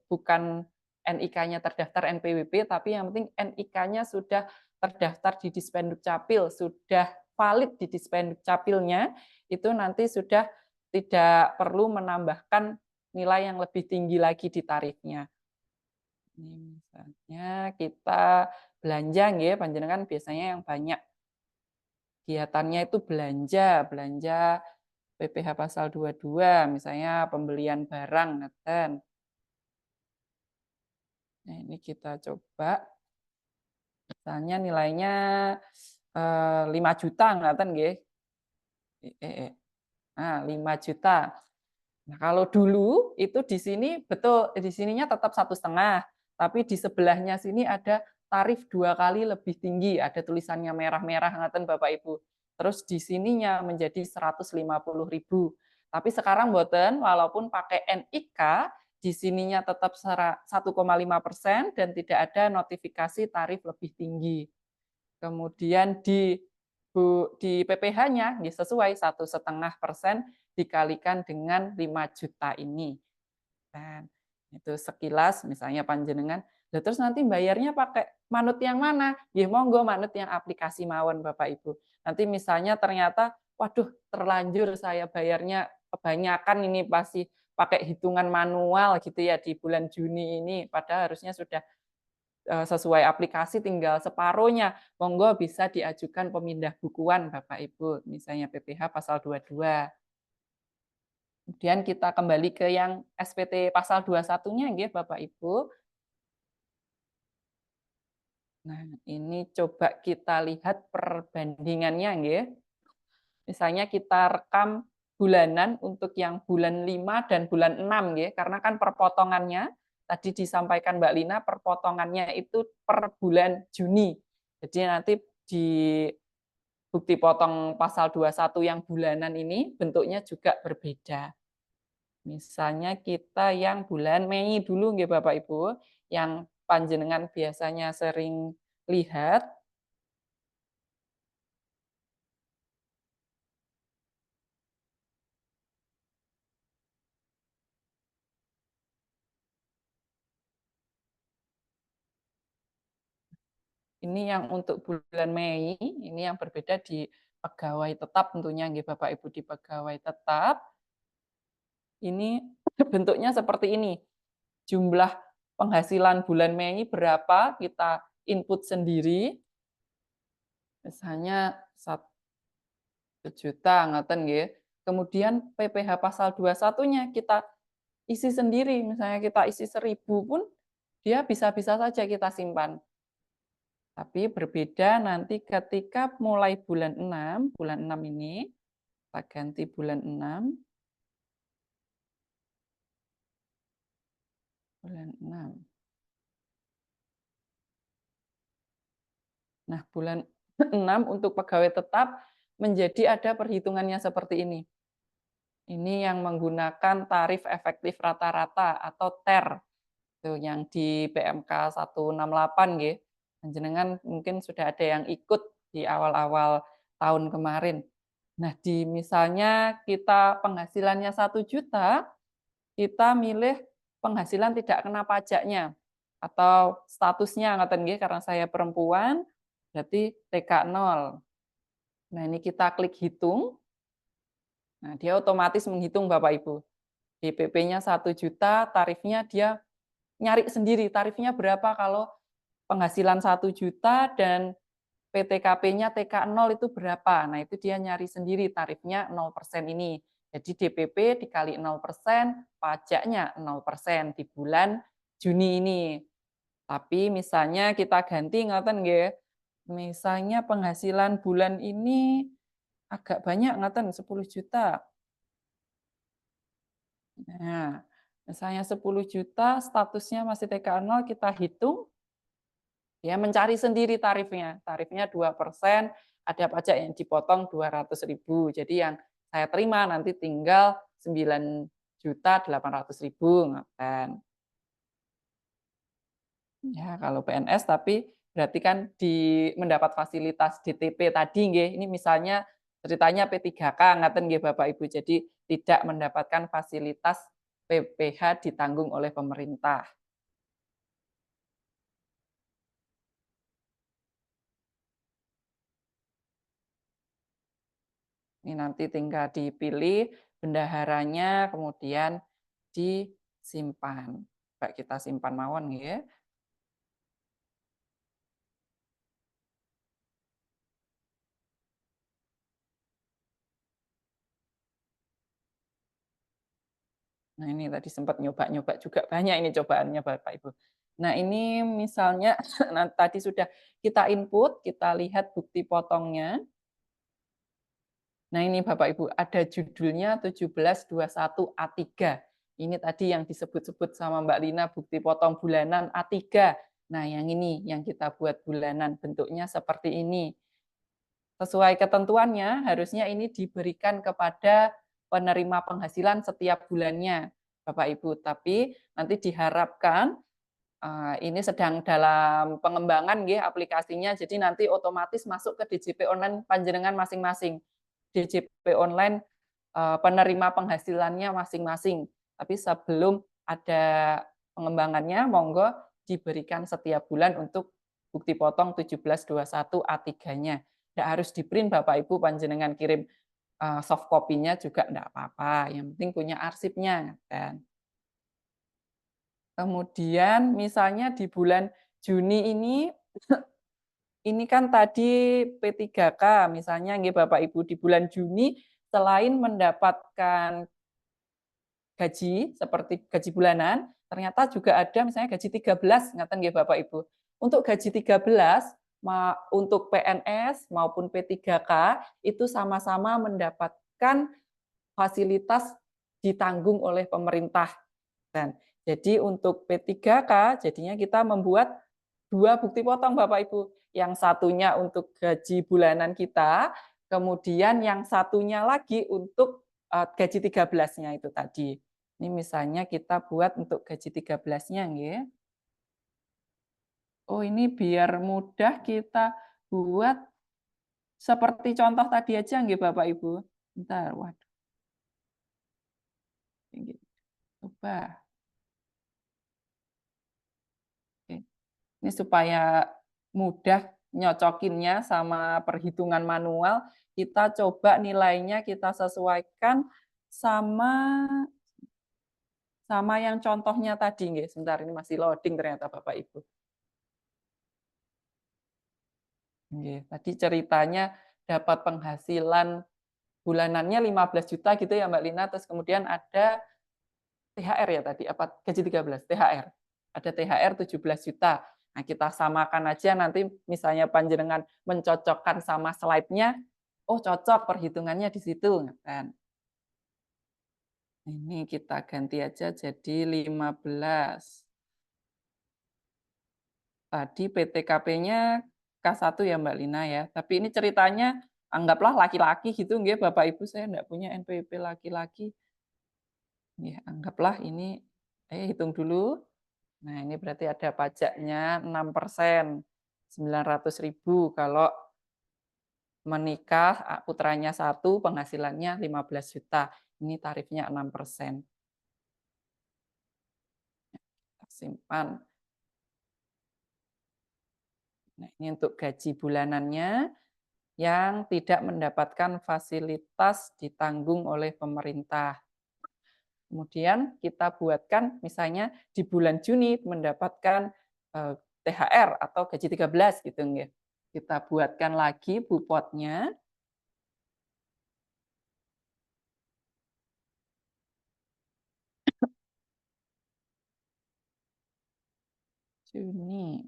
Bukan NIK-nya terdaftar NPWP, tapi yang penting NIK-nya sudah terdaftar di Dispenduk Capil, sudah valid di Dispenduk Capilnya, itu nanti sudah tidak perlu menambahkan nilai yang lebih tinggi lagi di tarifnya. Ini misalnya kita belanja nggih, panjenengan biasanya yang banyak kegiatannya itu belanja PPh pasal 22, misalnya pembelian barang ngeten. Nah, ini kita coba, misalnya nilainya 5 juta ngeten nggih. Nah, 5 juta. Nah, kalau dulu itu di sini betul, di sininya tetap 1,5, tapi di sebelahnya sini ada tarif 2 kali lebih tinggi, ada tulisannya merah-merah ngeten Bapak Ibu. Terus di sininya menjadi 150.000. Tapi sekarang mboten, walaupun pakai NIK, di sininya tetap 1,5% dan tidak ada notifikasi tarif lebih tinggi. Kemudian di PPh-nya sesuai 1,5% dikalikan dengan 5 juta ini. Dan itu sekilas misalnya panjenengan, lah terus nanti bayarnya pakai manut yang mana? Ya monggo manut yang aplikasi mawon Bapak Ibu. Nanti misalnya ternyata, waduh terlanjur saya bayarnya kebanyakan ini pasti pakai hitungan manual gitu ya di bulan Juni ini, padahal harusnya sudah sesuai aplikasi tinggal separuhnya, monggo bisa diajukan pemindah bukuan Bapak Ibu, misalnya PPh pasal 22. Kemudian kita kembali ke yang SPT pasal 21-nya nggih Bapak Ibu. Nah, ini coba kita lihat perbandingannya nggih. Misalnya kita rekam bulanan untuk yang bulan 5 dan bulan 6 nggih, karena kan perpotongannya tadi disampaikan Mbak Lina perpotongannya itu per bulan Juni. Jadi nanti di bukti potong pasal 21 yang bulanan ini bentuknya juga berbeda. Misalnya kita yang bulan Mei dulu nggih Bapak Ibu, yang panjenengan biasanya sering lihat. Ini yang untuk bulan Mei, ini yang berbeda di pegawai tetap tentunya nggih Bapak Ibu, di pegawai tetap ini bentuknya seperti ini. Jumlah penghasilan bulan Mei berapa kita input sendiri. Misalnya 1 juta ngoten nggih. Kemudian PPh pasal 21-nya kita isi sendiri, misalnya kita isi 1.000 pun dia bisa-bisa saja kita simpan. Tapi berbeda nanti ketika mulai bulan 6 ini, kita ganti bulan 6. Bulan 6. Nah, bulan 6 untuk pegawai tetap menjadi ada perhitungannya seperti ini. Ini yang menggunakan tarif efektif rata-rata atau TER. Itu yang di PMK 168 nggih. Panjenengan mungkin sudah ada yang ikut di awal-awal tahun kemarin. Nah, di misalnya kita penghasilannya 1 juta, kita milih penghasilan tidak kena pajaknya atau statusnya ngoten nggih, karena saya perempuan berarti TK 0. Nah, ini kita klik hitung. Nah, dia otomatis menghitung Bapak Ibu. DPP-nya 1 juta, tarifnya dia nyari sendiri tarifnya berapa kalau penghasilan 1 juta dan PTKP-nya TK 0 itu berapa. Nah, itu dia nyari sendiri tarifnya 0% ini. Jadi DPP dikali 0%, pajaknya 0% di bulan Juni ini. Tapi misalnya kita ganti ngoten nggih. Misalnya penghasilan bulan ini agak banyak ngoten 10 juta. Nah, misalnya 10 juta statusnya masih TK 0 kita hitung, ya mencari sendiri tarifnya. Tarifnya 2%, ada pajak yang dipotong 200.000. Jadi yang saya terima nanti tinggal 9.800.000 ngoten. Ya, kalau PNS tapi berarti kan mendapat fasilitas DTP tadi nggih. Ini misalnya ceritanya P3K ngaten nggih Bapak Ibu. Jadi tidak mendapatkan fasilitas PPh ditanggung oleh pemerintah. Ini nanti tinggal dipilih bendaharanya kemudian disimpan. Baik kita simpan mawon nggih. Nah, ini tadi sempat nyoba-nyoba juga, banyak ini cobaannya Bapak Ibu. Nah, ini misalnya nah, tadi sudah kita input, kita lihat bukti potongnya. Nah, ini Bapak Ibu, ada judulnya 1721 A3. Ini tadi yang disebut-sebut sama Mbak Lina, bukti potong bulanan A3. Nah, yang ini yang kita buat bulanan, bentuknya seperti ini. Sesuai ketentuannya, harusnya ini diberikan kepada penerima penghasilan setiap bulannya, Bapak Ibu. Tapi nanti diharapkan ini sedang dalam pengembangan nggih aplikasinya, jadi nanti otomatis masuk ke DJP online panjenengan masing-masing. DJP online penerima penghasilannya masing-masing. Tapi sebelum ada pengembangannya, monggo diberikan setiap bulan untuk bukti potong 1721 A3-nya. Nggak harus di-print Bapak Ibu, panjenengan kirim soft copy-nya juga enggak apa-apa, yang penting punya arsipnya kan. Kemudian misalnya di bulan Juni ini kan tadi P3K misalnya nggih Bapak Ibu, di bulan Juni selain mendapatkan gaji seperti gaji bulanan, ternyata juga ada misalnya gaji 13 ngaten nggih Bapak Ibu. Untuk gaji 13 untuk PNS maupun P3K itu sama-sama mendapatkan fasilitas ditanggung oleh pemerintah. Dan jadi untuk P3K jadinya kita membuat 2 bukti potong Bapak Ibu. Yang satunya untuk gaji bulanan kita, kemudian yang satunya lagi untuk gaji 13-nya itu tadi. Ini misalnya kita buat untuk gaji 13-nya nggih. Oh, ini biar mudah kita buat seperti contoh tadi aja nggih Bapak Ibu. Bentar, waduh. Coba. Oke. Ini supaya mudah nyocokinnya sama perhitungan manual, kita coba nilainya kita sesuaikan sama yang contohnya tadi nggih. Sebentar ini masih loading ternyata Bapak Ibu. Nggih, tadi ceritanya dapat penghasilan bulanannya 15 juta gitu ya Mbak Lina, terus kemudian ada THR ya tadi, apa gaji 13, THR. Ada THR 17 juta. Nah, kita samakan aja nanti misalnya panjenengan mencocokkan sama slide-nya, oh cocok perhitungannya di situ kan. Ini kita ganti aja jadi 15. Tadi PTKP-nya K1 ya Mbak Lina ya. Tapi ini ceritanya anggaplah laki-laki gitu nggih Bapak Ibu, saya enggak punya NPWP laki-laki. Ya, anggaplah ini hitung dulu. Nah, ini berarti ada pajaknya 6%, 900.000 kalau menikah putranya 1, penghasilannya 15 juta. Ini tarifnya 6%. Kita simpan. Nah, ini untuk gaji bulanannya yang tidak mendapatkan fasilitas ditanggung oleh pemerintah. Kemudian kita buatkan misalnya di bulan Juni mendapatkan THR atau gaji 13 gitu nggih. Kita buatkan lagi bupotnya. Juni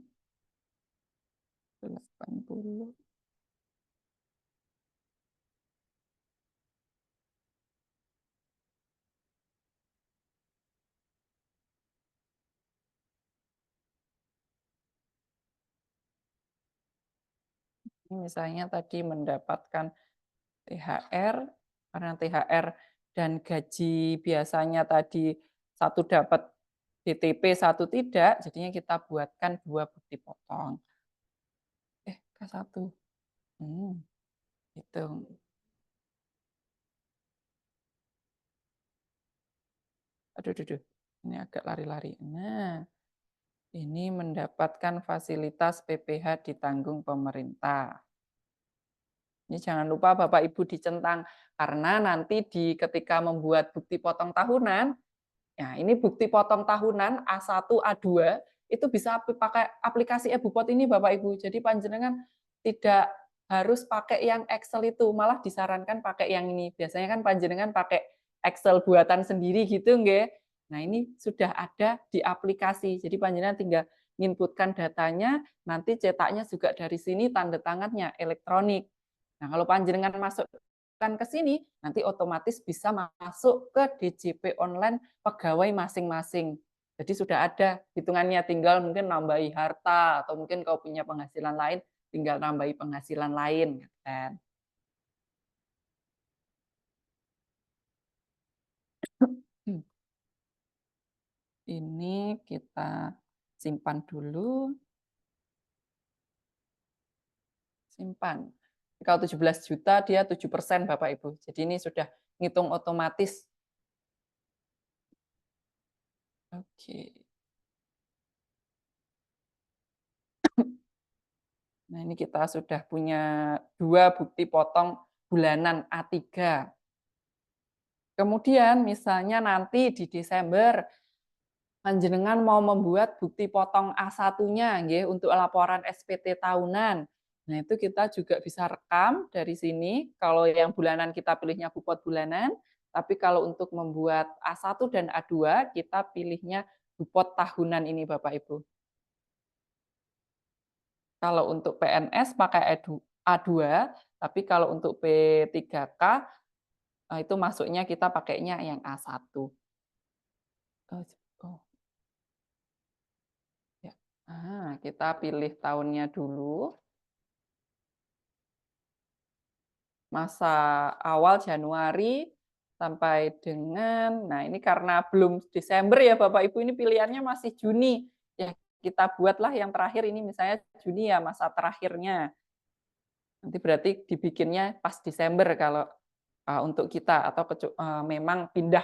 80. Ini misalnya tadi mendapatkan THR, karena THR dan gaji biasanya tadi satu dapat DTP, satu tidak, jadinya kita buatkan 2 bukti potong. K1. Hitung. Aduh, ini agak lari-lari. Nah, ini mendapatkan fasilitas PPh ditanggung pemerintah. Ini jangan lupa Bapak Ibu dicentang, karena nanti ketika membuat bukti potong tahunan, nah ini bukti potong tahunan A1, A2, itu bisa pakai aplikasi eBupot ini Bapak Ibu. Jadi panjenengan tidak harus pakai yang Excel itu, malah disarankan pakai yang ini. Biasanya kan panjenengan pakai Excel buatan sendiri gitu nggih. Nah ini sudah ada di aplikasi, jadi panjenengan tinggal inputkan datanya, nanti cetaknya juga dari sini, tanda tangannya elektronik. Nah, kalau panjenengan masukkan ke sini, nanti otomatis bisa masuk ke DJP online pegawai masing-masing. Jadi sudah ada hitungannya, tinggal mungkin nambahi harta, atau mungkin kalau punya penghasilan lain, tinggal nambahi penghasilan lain. Kan. Ini kita simpan dulu. Simpan. Kalau 17 juta dia 7% Bapak Ibu. Jadi ini sudah ngitung otomatis. Oke. Nah, ini kita sudah punya 2 bukti potong bulanan A3. Kemudian misalnya nanti di Desember panjenengan mau membuat bukti potong A1-nya nggih untuk laporan SPT tahunan. Nah, itu kita juga bisa rekam dari sini. Kalau yang bulanan kita pilihnya bupot bulanan, tapi kalau untuk membuat A1 dan A2 kita pilihnya bupot tahunan ini Bapak Ibu. Kalau untuk PNS pakai A2, tapi kalau untuk P3K itu masuknya kita pakainya yang A1. Oh, ya. Kita pilih tahunnya dulu. Masa awal Januari sampai dengan, nah ini karena belum Desember ya Bapak Ibu, ini pilihannya masih Juni. Ya kita buatlah yang terakhir ini misalnya Juni ya masa terakhirnya. Nanti berarti dibikinnya pas Desember kalau untuk kita, atau memang pindah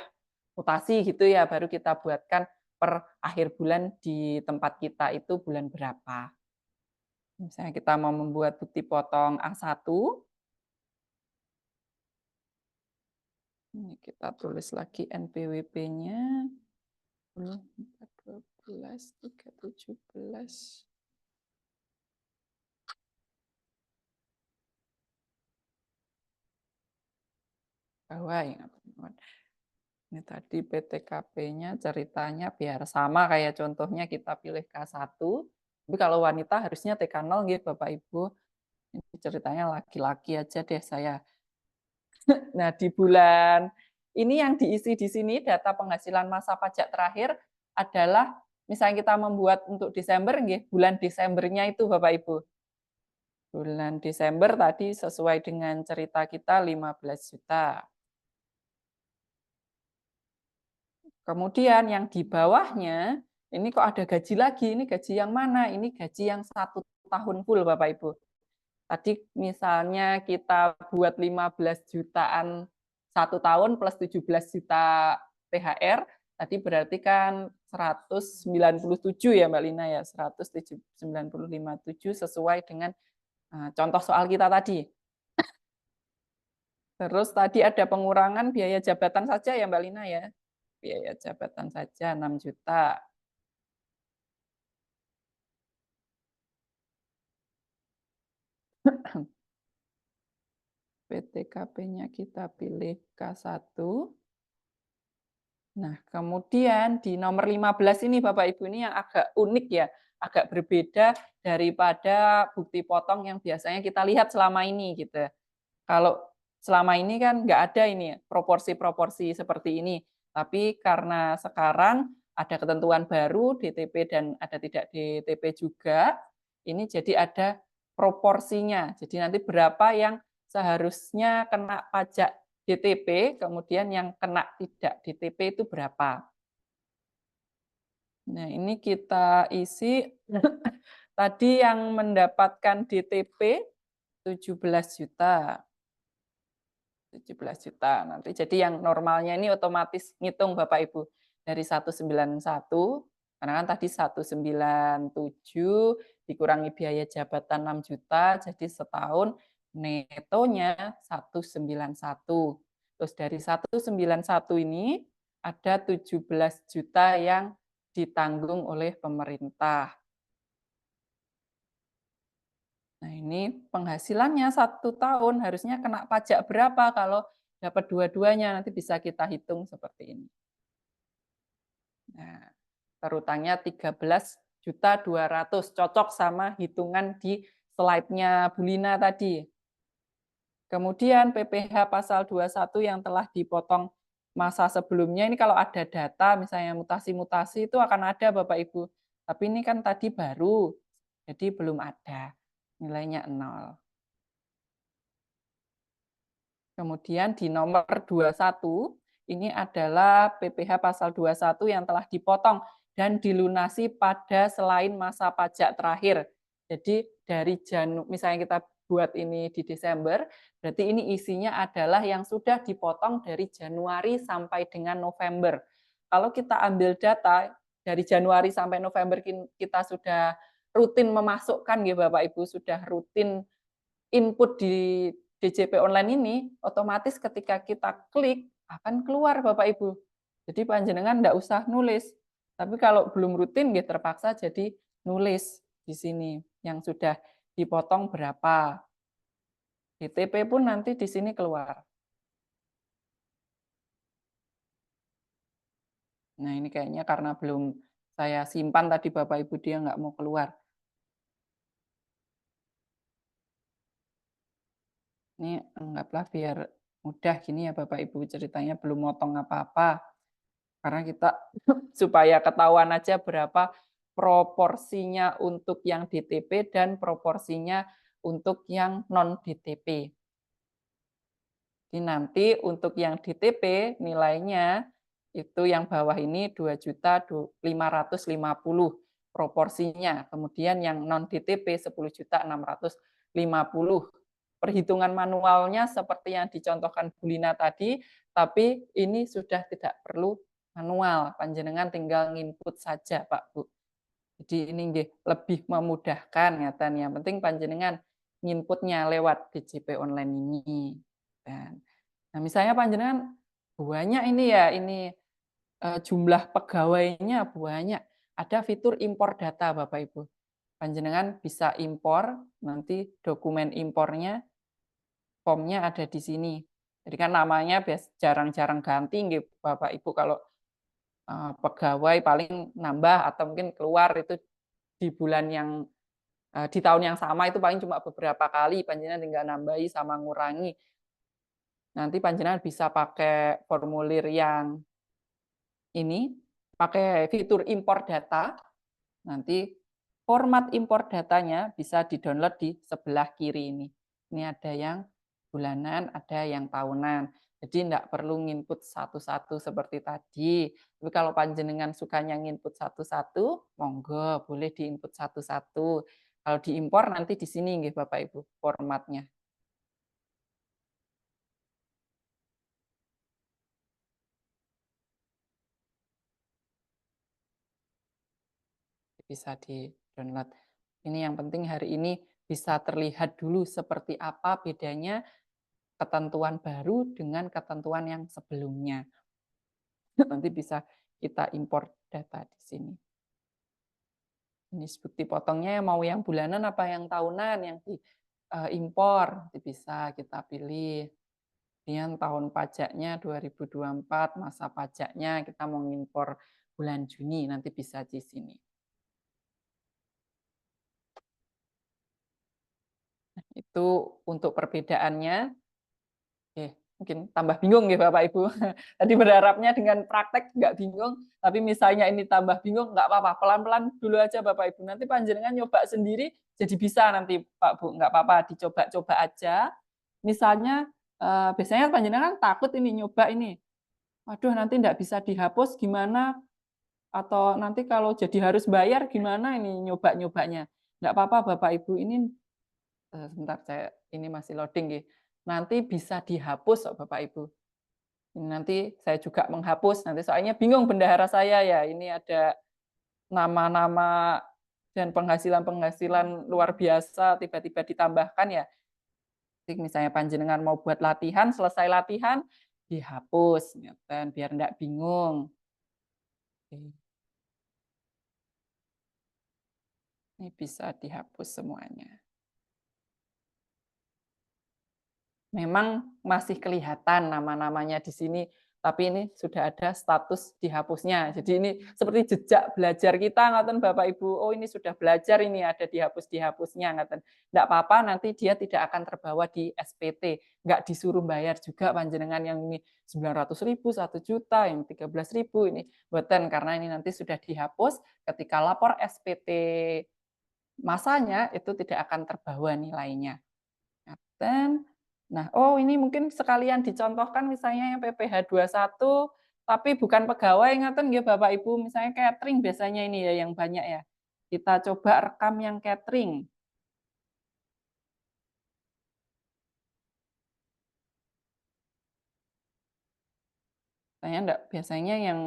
mutasi gitu ya, baru kita buatkan per akhir bulan di tempat kita itu bulan berapa. Misalnya kita mau membuat bukti potong A1, ini kita tulis lagi NPWP-nya 12, 317. Bawah ya. Ini tadi PTKP-nya ceritanya biar sama kayak contohnya kita pilih K1. Tapi kalau wanita harusnya TK0 gitu Bapak Ibu. Ini ceritanya laki-laki aja deh saya. Nah, di bulan ini yang diisi di sini data penghasilan masa pajak terakhir adalah misalnya kita membuat untuk Desember bulan Desembernya itu Bapak Ibu. Bulan Desember tadi sesuai dengan cerita kita 15 juta. Kemudian yang di bawahnya, ini kok ada gaji lagi, ini gaji yang mana? Ini gaji yang 1 tahun full Bapak Ibu. Tadi misalnya kita buat 15 jutaan 1 tahun plus 17 juta THR, tadi berarti kan 197 ya Mbak Lina ya, 195,7 sesuai dengan contoh soal kita tadi. Terus tadi ada pengurangan biaya jabatan saja ya Mbak Lina ya. biaya jabatan saja 6 juta. PTKP-nya kita pilih K1. Nah, kemudian di nomor 15 ini Bapak Ibu ini yang agak unik ya, agak berbeda daripada bukti potong yang biasanya kita lihat selama ini gitu. Kalau selama ini kan nggak ada ini proporsi-proporsi seperti ini. Tapi karena sekarang ada ketentuan baru DTP dan ada tidak DTP juga, ini jadi ada proporsinya. Jadi nanti berapa yang seharusnya kena pajak DTP, kemudian yang kena tidak DTP itu berapa. Nah, ini kita isi tadi yang mendapatkan DTP 17 juta. 17 juta nanti. Jadi yang normalnya ini otomatis ngitung Bapak Ibu dari 191 karena kan tadi 197 dikurangi biaya jabatan 6 juta jadi setahun netonya 191. Terus dari 191 ini ada 17 juta yang ditanggung oleh pemerintah. Nah, ini penghasilannya 1 tahun harusnya kena pajak berapa kalau dapat dua-duanya, nanti bisa kita hitung seperti ini. Nah, terutangnya 13.200.000, cocok sama hitungan di slide-nya Bu Lina tadi. Kemudian PPh pasal 21 yang telah dipotong masa sebelumnya, ini kalau ada data misalnya mutasi-mutasi itu akan ada Bapak Ibu. Tapi ini kan tadi baru, jadi belum ada. Nilainya 0. Kemudian di nomor 21, ini adalah PPh pasal 21 yang telah dipotong dan dilunasi pada selain masa pajak terakhir. Jadi dari misalnya kita buat ini di Desember, berarti ini isinya adalah yang sudah dipotong dari Januari sampai dengan November. Kalau kita ambil data dari Januari sampai November kita sudah rutin memasukkan ya Bapak Ibu, sudah rutin input di DJP online ini, otomatis ketika kita klik akan keluar Bapak Ibu. Jadi panjenengan enggak usah nulis. Tapi kalau belum rutin nggih terpaksa jadi nulis di sini yang sudah dipotong berapa. DTP pun nanti di sini keluar. Nah, ini kayaknya karena belum saya simpan tadi Bapak Ibu dia nggak mau keluar. Ini anggaplah biar mudah gini ya Bapak Ibu ceritanya belum motong apa-apa. Karena kita supaya ketahuan aja berapa proporsinya untuk yang DTP dan proporsinya untuk yang non DTP. Jadi nanti untuk yang DTP nilainya itu yang bawah ini 2.550 proporsinya. Kemudian yang non DTP 10.650. Perhitungan manualnya seperti yang dicontohkan Bu Lina tadi, tapi ini sudah tidak perlu manual, panjenengan tinggal nginput saja Pak Bu. Jadi ini lebih memudahkan ngeten. Yang penting panjenengan nginputnya lewat DJP online ini. Dan nah misalnya panjenengan banyak ini ya, ini jumlah pegawainya banyak. Ada fitur impor data Bapak Ibu. Panjenengan bisa impor, nanti dokumen impornya, formnya ada di sini. Jadi kan namanya jarang-jarang ganti Bapak Ibu kalau pegawai paling nambah atau mungkin keluar itu di bulan yang di tahun yang sama itu paling cuma beberapa kali, panjenengan tinggal nambahi sama ngurangi. Nanti panjenengan bisa pakai formulir yang ini, pakai fitur impor data. Nanti format impor datanya bisa di-download di sebelah kiri ini. Ini ada yang bulanan, ada yang tahunan. Jadi tidak perlu nginput satu-satu seperti tadi. Tapi kalau panjenengan sukanya nginput satu-satu, monggo boleh diinput satu-satu. Kalau diimpor nanti di sini nggih Bapak Ibu formatnya. Bisa di-download. Ini yang penting hari ini bisa terlihat dulu seperti apa bedanya ketentuan baru dengan ketentuan yang sebelumnya. Nanti bisa kita impor data di sini. Ini bukti potongnya mau yang bulanan apa yang tahunan yang diimpor, bisa kita pilih. Kemudian tahun pajaknya 2024, masa pajaknya kita mau ngimpor bulan Juni, nanti bisa di sini. Nah, itu untuk perbedaannya. Oke, mungkin tambah bingung ya Bapak Ibu. Tadi berharapnya dengan praktek nggak bingung, tapi misalnya ini tambah bingung, nggak apa-apa, pelan-pelan dulu aja Bapak Ibu. Nanti panjenengan nyoba sendiri, jadi bisa nanti Pak Bu, nggak apa-apa, dicoba-coba aja. Misalnya, biasanya panjenengan takut ini, nyoba ini. Waduh, nanti nggak bisa dihapus gimana? Atau nanti kalau jadi harus bayar gimana ini nyoba-nyobanya? Nggak apa-apa Bapak Ibu, ini sebentar saya ini masih loading ya. Nanti bisa dihapus Bapak Ibu. Nanti saya juga menghapus, nanti soalnya bingung bendahara saya ya, ini ada nama-nama dan penghasilan-penghasilan luar biasa tiba-tiba ditambahkan ya. Jadi misalnya panjenengan mau buat latihan, selesai latihan dihapus, dan biar enggak bingung. Ini bisa dihapus semuanya. Memang masih kelihatan nama-namanya di sini, tapi ini sudah ada status dihapusnya. Jadi ini seperti jejak belajar kita, ngaten Bapak Ibu. Oh ini sudah belajar, ini ada dihapus-dihapusnya, ngaten. Nggak apa-apa, nanti dia tidak akan terbawa di SPT. Nggak disuruh bayar juga panjenengan yang ini 900.000, 1 juta, yang 13.000 ini. Buatan, karena ini nanti sudah dihapus, ketika lapor SPT masanya itu tidak akan terbawa nilainya. Dan nah, oh ini mungkin sekalian dicontohkan misalnya yang PPh 21 tapi bukan pegawai ngaten nggih Bapak Ibu, misalnya catering biasanya ini ya yang banyak ya. Kita coba rekam yang catering. Saya enggak, biasanya yang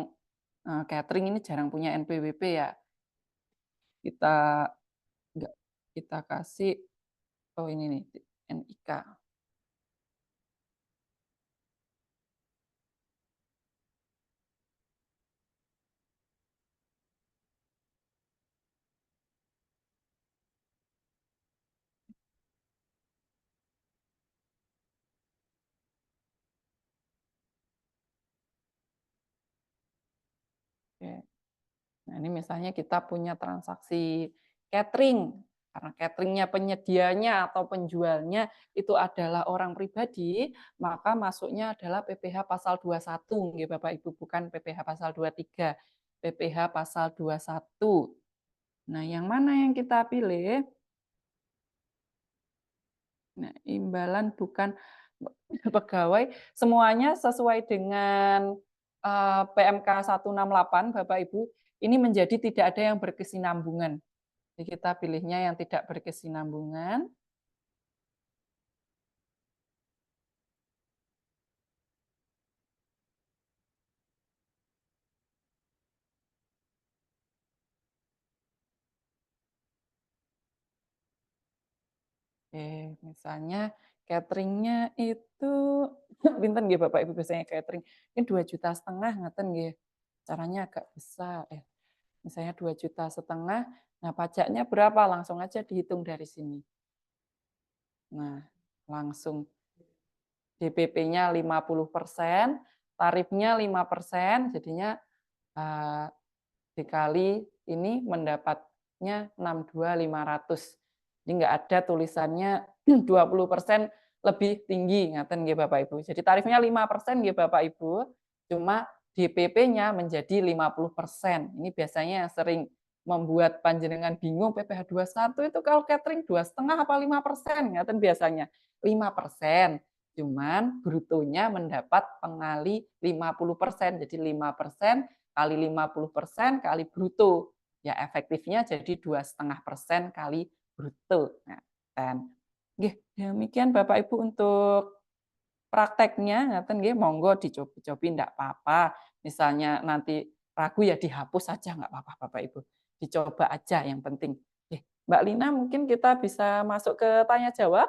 catering ini jarang punya NPWP ya. Kita enggak, kita kasih oh ini nih NIK. Oke. Nah, ini misalnya kita punya transaksi catering, karena cateringnya penyedianya atau penjualnya itu adalah orang pribadi, maka masuknya adalah PPh pasal 21, nggih Bapak Ibu, bukan PPh pasal 23. PPh pasal 21. Nah, yang mana yang kita pilih? Nah, imbalan bukan pegawai, semuanya sesuai dengan PMK 168 Bapak Ibu, ini menjadi tidak ada yang berkesinambungan. Jadi kita pilihnya yang tidak berkesinambungan. Oke, misalnya cateringnya itu pinten nggih Bapak Ibu biasanya catering? Ini 2,5 juta ngaten nggih. Caranya agak besar ya. Misalnya 2,5 juta. Nah, pajaknya berapa? Langsung aja dihitung dari sini. Nah, langsung DPP-nya 50%, tarifnya 5%, jadinya dikali ini mendapatnya 62.500. Jadi nggak ada tulisannya 20% lebih tinggi, ngaten nggih Bapak Ibu. Jadi tarifnya 5% nggih Bapak Ibu, cuma DPP-nya menjadi 50%. Ini biasanya yang sering membuat panjenengan bingung, PPh 21 itu kalau catering 2,5 apa 5%, ngaten biasanya. 5%, cuman brutonya mendapat pengali 50%, jadi 5% kali 50% kali bruto. Ya efektifnya jadi 2,5% kali bruto. Nah, dan demikian Bapak Ibu untuk prakteknya, ngaten nggih, monggo dicobi-cobi enggak apa-apa. Misalnya nanti ragu ya dihapus saja enggak apa-apa Bapak Ibu. Dicoba aja yang penting. Mbak Lina mungkin kita bisa masuk ke tanya jawab.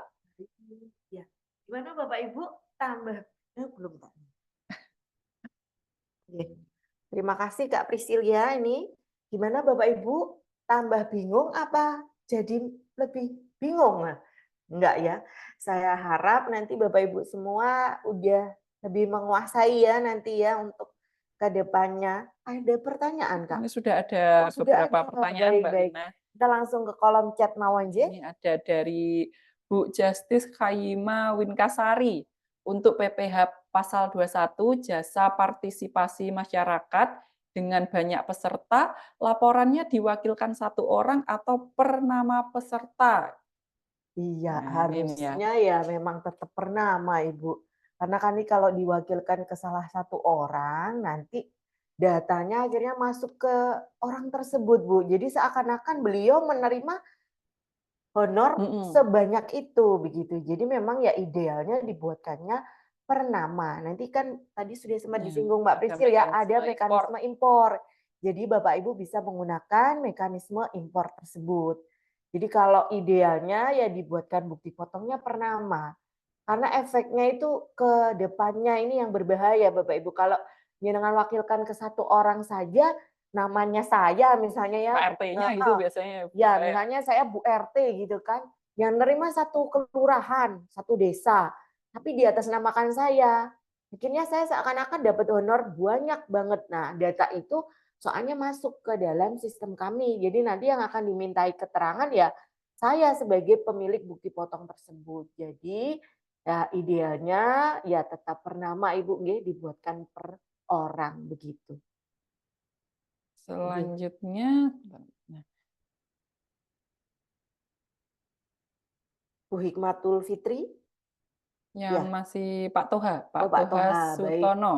Ya. Gimana Bapak Ibu? Tambah belum Pak. Terima kasih Kak Priscilia ini. Gimana Bapak Ibu? Tambah bingung apa jadi lebih bingung? Nah, enggak ya. Saya harap nanti Bapak Ibu semua udah lebih menguasai ya nanti ya untuk ke depannya. Ada pertanyaan Kak? Ini sudah ada Oh sudah beberapa ada. pertanyaan, Mbak Baik-baik. Lina. Kita langsung ke kolom chat Mawanje. Ini ada dari Bu Justice Kayima Winkasari. Untuk PPh pasal 21 jasa partisipasi masyarakat dengan banyak peserta, laporannya diwakilkan satu orang atau per nama peserta. Iya, Nah, ini ya. harusnya ya memang tetap bernama Ibu. Karena kan ini kalau diwakilkan ke salah satu orang, nanti datanya akhirnya masuk ke orang tersebut, Bu. Jadi seakan-akan beliau menerima honor Mm-mm. sebanyak itu, begitu. Jadi memang ya idealnya dibuatkannya per nama. Nanti kan tadi sudah sempat Ya, disinggung Mbak ada Priscil ya, ada mekanisme impor. mekanisme impor. Jadi Bapak Ibu bisa menggunakan mekanisme impor tersebut. Jadi kalau idealnya ya dibuatkan bukti potongnya per nama. Karena efeknya itu ke depannya ini yang berbahaya Bapak Ibu. Kalau dengan wakilkan ke satu orang saja, namanya saya misalnya ya, Pak RT-nya gitu biasanya. ya misalnya saya Bu RT gitu kan, yang nerima satu kelurahan, satu desa, tapi di atas namakan saya. Akhirnya saya seakan-akan dapat honor banyak banget. Nah, data itu soalnya masuk ke dalam sistem kami. Jadi nanti yang akan dimintai keterangan ya saya sebagai pemilik bukti potong tersebut. Jadi ya idealnya ya tetap per nama Ibu nggih dibuatkan per orang begitu. Nggih. Selanjutnya, nah, Bu Hikmatul Fitri? yang Ya. masih Pak Toha, Oh Pak Pak Toha Toha, baik. Sutono.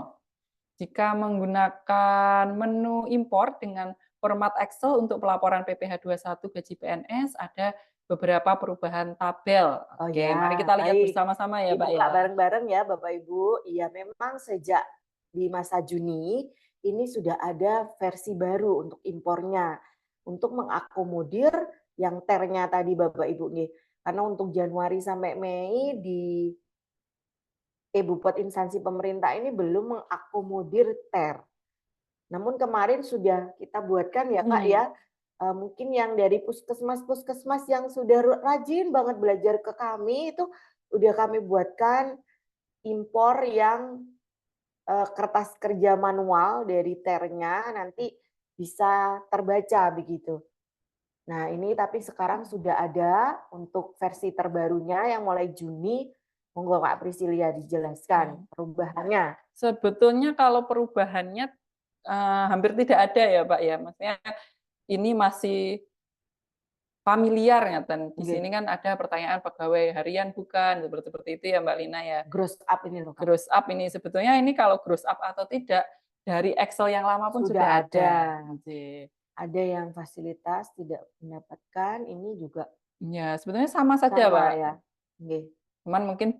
Jika menggunakan menu impor dengan format Excel untuk pelaporan PPh 21 gaji PNS, ada beberapa perubahan tabel. Oh Oke, mari ya, kita lihat baik. bersama-sama ya, Pak Dibuka ya. bareng-bareng ya Bapak Ibu. Iya memang sejak di masa Juni ini sudah ada versi baru untuk impornya. Untuk mengakomodir yang ternya tadi Bapak Ibu nih. Karena untuk Januari sampai Mei di Bupot instansi pemerintah ini belum mengakomodir ter. Namun kemarin sudah kita buatkan ya Kak ya, mungkin yang dari puskesmas-puskesmas yang sudah rajin banget belajar ke kami itu udah kami buatkan impor yang kertas kerja manual dari ternya nanti bisa terbaca begitu. Nah ini tapi sekarang sudah ada untuk versi terbarunya yang mulai Juni. Monggo Kak Priscilia dijelaskan perubahannya. Sebetulnya kalau perubahannya hampir tidak ada ya, Pak ya. Maksudnya ini masih familiar ya, dan di sini kan ada pertanyaan pegawai harian bukan, seperti itu ya Mbak Lina ya. Gross up ini loh Kak. Gross up ini sebetulnya ini kalau gross up atau tidak dari Excel yang lama pun sudah ada. Ada yang fasilitas tidak mendapatkan, ini juga Ya, sebetulnya sama saja, sama Pak. ya. Nggih. Cuman mungkin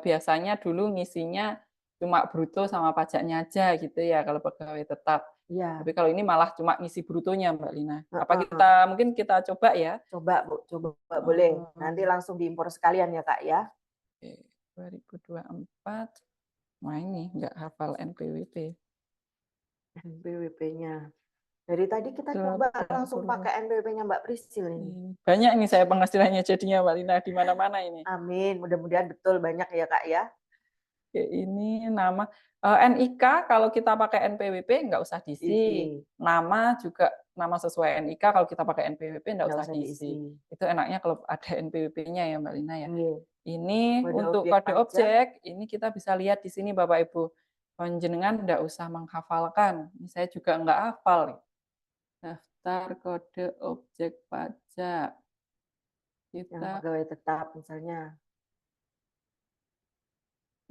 biasanya dulu ngisinya cuma bruto sama pajaknya aja gitu ya kalau pegawai tetap. Iya. Tapi kalau ini malah cuma ngisi brutonya, Mbak Lina. Apa Heeh. mungkin kita coba ya? Coba Bu, coba boleh. Nanti langsung diimpor sekalian ya Kak ya. Oke, 2024. Wah ini nggak hafal NPWP. NPWP-nya. Dari tadi kita coba langsung 80. pakai NPWP-nya Mbak Priscil ini. Banyak ini saya penghasilannya jadinya Mbak Lina di mana-mana ini. Amin, mudah-mudahan betul banyak ya Kak ya. Oke, ini nama NIK kalau kita pakai NPWP nggak usah diisi. Nama juga nama sesuai NIK kalau kita pakai NPWP nggak usah diisi. Itu enaknya kalau ada NPWP-nya ya Mbak Lina ya. Ini untuk kode objek, ini kita bisa lihat di sini Bapak Ibu. Panjenengan nggak usah menghafalkan. Ini saya juga nggak hafal. Daftar kode objek pajak. Yang Kita, pegawai tetap misalnya.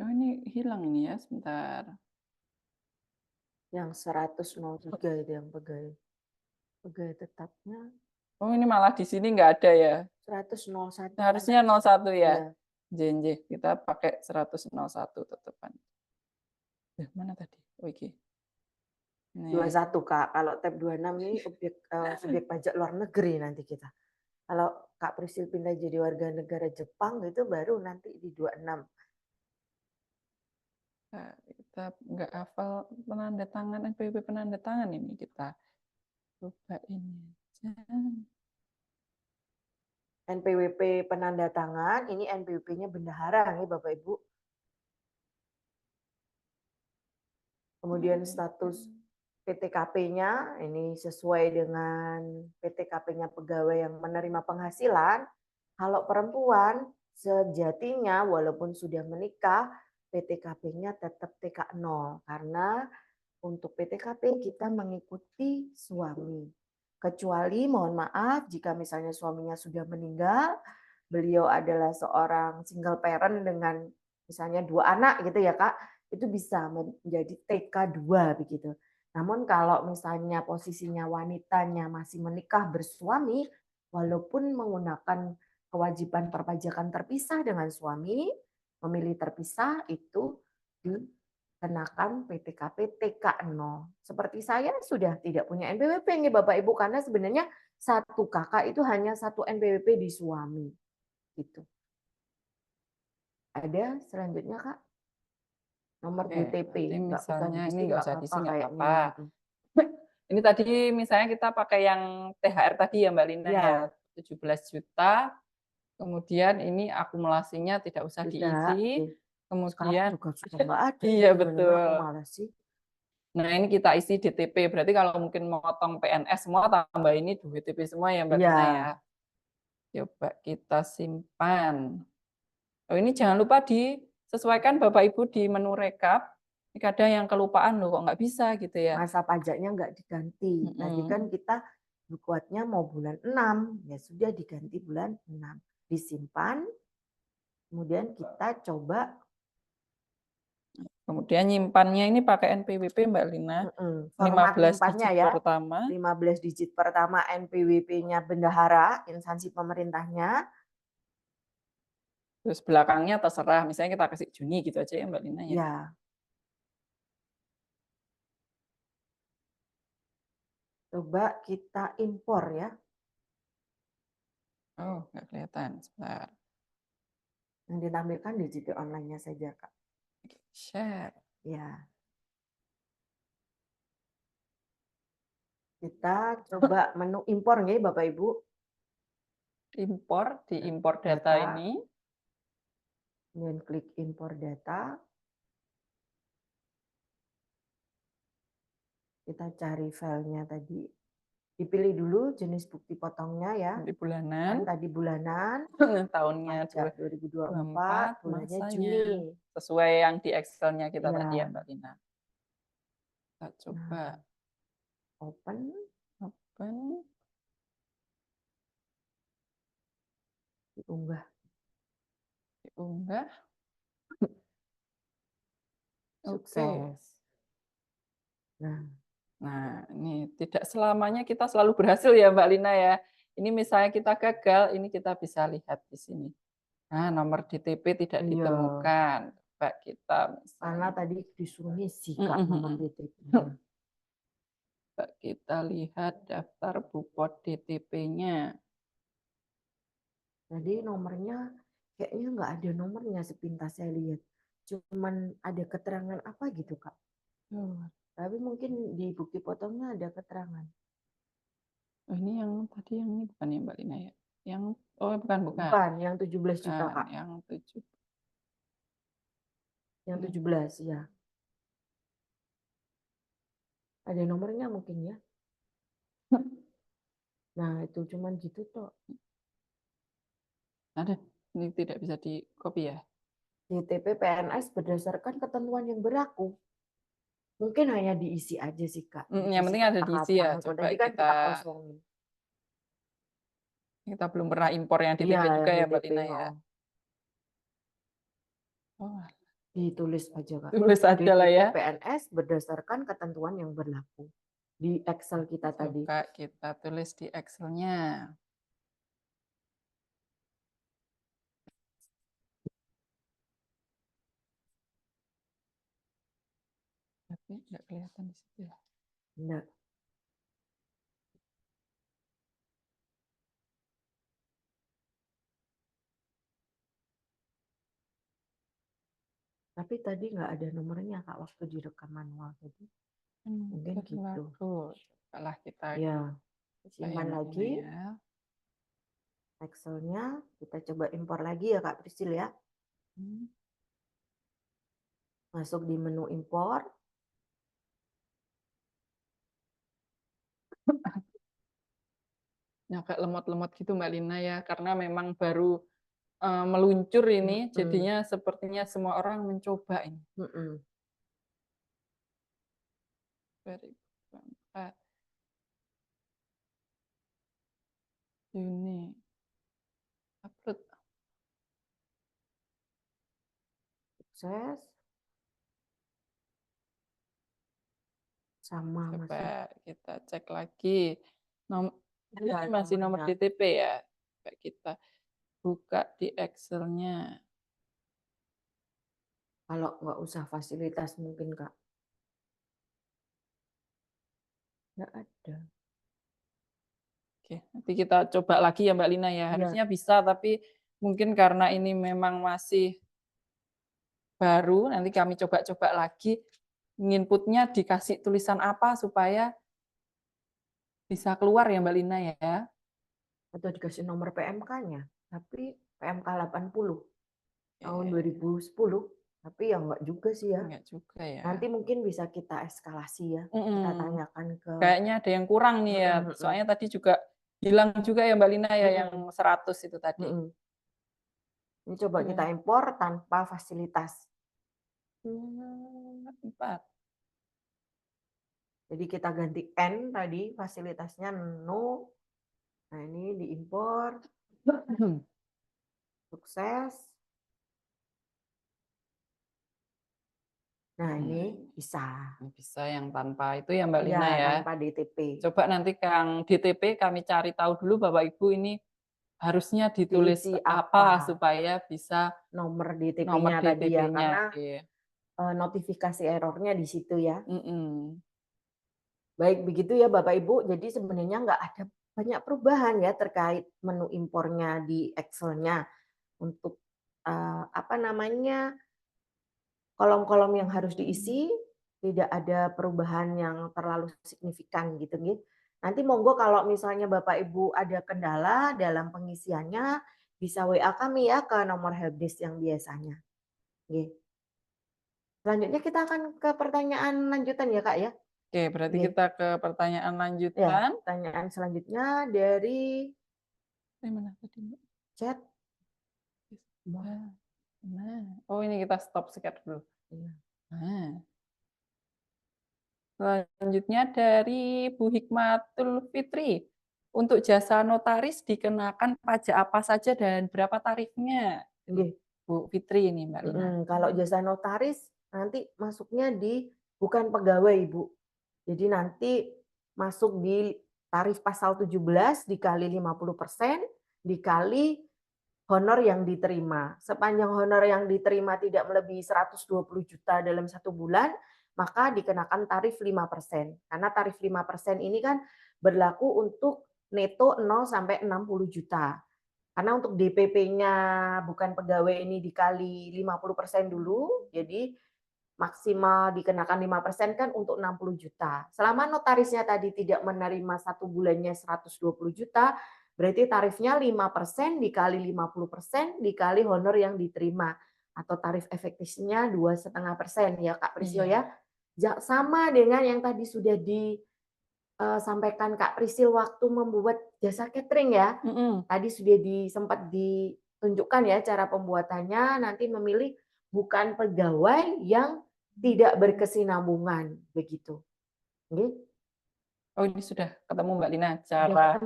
oh ini hilang ini ya, sebentar. Yang 103 itu yang pegawai. Pegawai tetapnya. Oh ini malah di sini nggak ada ya. 101. Harusnya 01 ya. Iya. JNJ, kita pakai 101 tetepan. Mana tadi? Oh iki. 21 Kak. Kalau tab 26 ini subjek pajak luar negeri nanti kita. Kalau Kak Priscil pindah jadi warga negara Jepang itu baru nanti di 26. Nah, Kita nggak hafal penanda tangan, NPWP penanda tangan ini kita. Coba ini aja. NPWP penanda tangan, ini NPWP-nya bendahara nih Bapak Ibu. Kemudian status PTKP-nya ini sesuai dengan PTKP-nya pegawai yang menerima penghasilan. Kalau perempuan sejatinya walaupun sudah menikah, PTKP-nya tetap TK0 karena untuk PTKP kita mengikuti suami. Kecuali mohon maaf jika misalnya suaminya sudah meninggal, beliau adalah seorang single parent dengan misalnya 2 anak gitu ya Kak, itu bisa menjadi TK2 begitu. Namun kalau misalnya posisinya wanitanya masih menikah bersuami, walaupun menggunakan kewajiban perpajakan terpisah dengan suami, memilih terpisah itu dikenakan PTKP TK0. Seperti saya sudah tidak punya NPWP nih Bapak Ibu karena sebenarnya satu kakak itu hanya satu NPWP di suami. Gitu. Ada selanjutnya Kak? Nomor Oke, DTP, berarti nggak usah misalnya ini diisi nggak nggak usah apa-apa diisi, nggak kayaknya apa-apa. gitu. Ini tadi misalnya kita pakai yang THR tadi ya Mbak Lina ya, Ya, 17 juta. Kemudian ini akumulasinya tidak usah tidak. diisi. Sekarang Kemudian juga sudah nggak ada iya itu gimana aku betul. malas sih. Nah, ini kita isi DTP. Berarti kalau mungkin motong PNS semua tambah ini DTP semua ya Mbak Iya, Lina ya. Coba kita simpan. Oh, ini jangan lupa disesuaikan Bapak Ibu di menu rekap. Kadang yang kelupaan loh kok nggak bisa gitu ya. masa pajaknya nggak diganti. Tadi kan kita buatnya mau bulan 6, ya sudah diganti bulan 6. Disimpan, kemudian kita coba Kemudian nyimpannya ini pakai NPWP Mbak Lina. format 15 nyimpannya digit ya. pertama. 15 digit pertama NPWP-nya bendahara, instansi pemerintahnya. Terus belakangnya terserah. Misalnya kita kasih Juni gitu aja ya Mbak Lina ya. Ya. Coba kita impor ya. Oh, nggak kelihatan. Sebentar. Yang ditampilkan di GP online-nya saja, Kak. Share. Ya. Kita coba menu impor nih Bapak Ibu. Impor, diimpor data ini. Kemudian klik impor data. Kita cari filenya tadi. Dipilih dulu jenis bukti potongnya ya. Di bulanan. Kan tadi bulanan. Tahunnya Pajak 2024, 24, bulannya masanya. Juni. Sesuai yang di Excel-nya kita Ya. tadi ya Mbak Lina. Kita coba. Open. Open. Diunggah. Diunggah. Sukses. Nah, ini tidak selamanya kita selalu berhasil ya Mbak Lina ya. Ini misalnya kita gagal, ini kita bisa lihat di sini. Nah, nomor DTP tidak ditemukan. Coba kita misalnya. Karena tadi disuruh ngisi Kak nomor DTP. Coba kita lihat daftar Bupot DTP-nya. Jadi nomornya kayaknya nggak ada nomornya sepintas saya lihat. Cuman ada keterangan apa gitu Kak. Tapi mungkin di bukti potongnya ada keterangan. Oh, ini yang tadi yang ini bukan ya Mbak Lina ya? Yang bukan. Bukan, yang 17 juta Kak. Yang 7. Yang 17 ya. Ada nomornya mungkin ya. Nah, itu cuman gitu toh. Ada, ini tidak bisa di copy ya. DTP PNS berdasarkan ketentuan yang berlaku. Mungkin hanya diisi aja sih Kak. Yang penting ada diisi ya. Coba tadi kan kita kosongin. Kita belum pernah impor yang DTP Iya, juga yang ya Mbak DTP, Lina ya. Oh, ditulis aja Kak. tulis aja lah ya. PNS berdasarkan ketentuan yang berlaku. Di Excel kita tadi. Coba kita tulis di Excel-nya. Tapi nggak kelihatan di situ ya. Enggak. Tapi tadi nggak ada nomornya Kak waktu direkam manual tadi. Mungkin gitu. Berlaku. Cobalah kita Ya, buka ya simpan Mbak Lina lagi ya. Excel-nya. Kita coba impor lagi ya Kak Prisil ya. Hmm. Masuk di menu impor. Agak lemot-lemot gitu Mbak Lina ya, karena memang baru meluncur ini, jadinya sepertinya semua orang mencoba ini. 2024 Juni upload. Sukses. Sama Coba masih. kita cek lagi. Ya, Masih nomor nomornya. DTP ya. Coba kita buka di Excel-nya. Kalau nggak usah fasilitas mungkin Kak. Nggak ada. Oke, nanti kita coba lagi ya Mbak Lina ya. Harusnya bisa, tapi mungkin karena ini memang masih baru, nanti kami coba-coba lagi. Inputnya dikasih tulisan apa supaya bisa keluar ya Mbak Lina ya. Atau dikasih nomor PMK-nya. Tapi PMK 80 tahun 2010. Tapi ya nggak juga sih ya. Enggak juga ya. Nanti mungkin bisa kita eskalasi ya. Kita tanyakan ke... Kayaknya ada yang kurang nih ya. Soalnya tadi juga hilang juga ya Mbak Lina ya yang 100 itu tadi. Ini coba kita impor tanpa fasilitas. 4. Jadi kita ganti N tadi, fasilitasnya no. Nah ini diimpor. Sukses. Nah ini bisa. Bisa yang tanpa itu ya Mbak Lina Ya, ya. tanpa DTP. Coba nanti Kang DTP kami cari tahu dulu Bapak Ibu ini harusnya ditulis Diisi apa apa? supaya bisa Nomor nomor DTP-nya tadi ya, DTP-nya. karena notifikasi errornya di situ ya. Mm-mm. Baik begitu ya Bapak Ibu, jadi sebenarnya nggak ada banyak perubahan ya terkait menu impornya di Excel-nya. Untuk apa namanya, kolom-kolom yang harus diisi tidak ada perubahan yang terlalu signifikan gitu nih. Nanti monggo kalau misalnya Bapak Ibu ada kendala dalam pengisiannya bisa WA kami ya ke nomor helpdesk yang biasanya. Nggih. Selanjutnya kita akan ke pertanyaan lanjutan ya Kak ya. Oke, berarti Nggih. kita ke pertanyaan Ya, lanjutan. pertanyaan selanjutnya dari Dari mana tadi Mbak? chat. Nah, oh ini kita stop share dulu. Iya. Nah. Selanjutnya dari Bu Hikmatul Fitri. Untuk jasa notaris dikenakan pajak apa saja dan berapa tarifnya? Nggih. Bu Fitri ini Mbak Lina. Kalau jasa notaris nanti masuknya di bukan pegawai Bu. Jadi nanti masuk di tarif pasal 17 dikali 50% dikali honor yang diterima. Sepanjang honor yang diterima tidak melebihi 120 juta dalam 1 bulan, maka dikenakan tarif 5%. Karena tarif 5% ini kan berlaku untuk neto 0 sampai 60 juta. Karena untuk DPP-nya bukan pegawai ini dikali 50% dulu, jadi maksimal dikenakan 5% kan untuk 60 juta. Selama notarisnya tadi tidak menerima 1 bulannya 120 juta, berarti tarifnya 5% dikali 50% dikali honor yang diterima. Atau tarif efektifnya 2,5% ya Kak Priscil ya. Sama dengan yang tadi sudah disampaikan Kak Priscil waktu membuat jasa catering ya. Tadi sudah sempat ditunjukkan ya cara pembuatannya, nanti memilih bukan pegawai yang tidak berkesinambungan begitu. Oh ini sudah ketemu Mbak Lina cara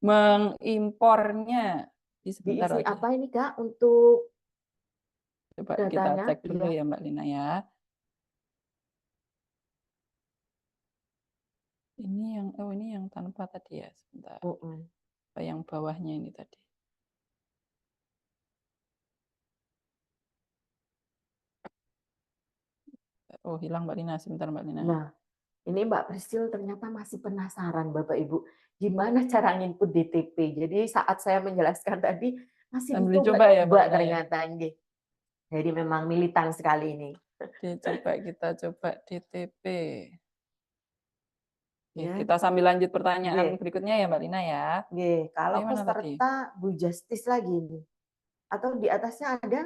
mengimpornya. Sebentar Diisi lagi. apa ini Kak untuk Coba datanya? kita cek dulu ya Mbak Lina ya. Ini yang tanpa tadi ya, sebentar. Yang bawahnya ini tadi. Oh, hilang Mbak Lina, sebentar Mbak Lina. Nah, ini Mbak Priscil ternyata masih penasaran Bapak Ibu, gimana cara nginput DTP. Jadi saat saya menjelaskan tadi masih dicoba ya Mbak Lina, ternyata. Jadi memang militan sekali ini. Oke, kita coba DTP. Oke, Ya, kita sambil lanjut pertanyaan nggih, berikutnya ya Mbak Lina ya. nggih. Kalau Bagaimana tadi? peserta Bu Justice lagi nih, atau di atasnya ada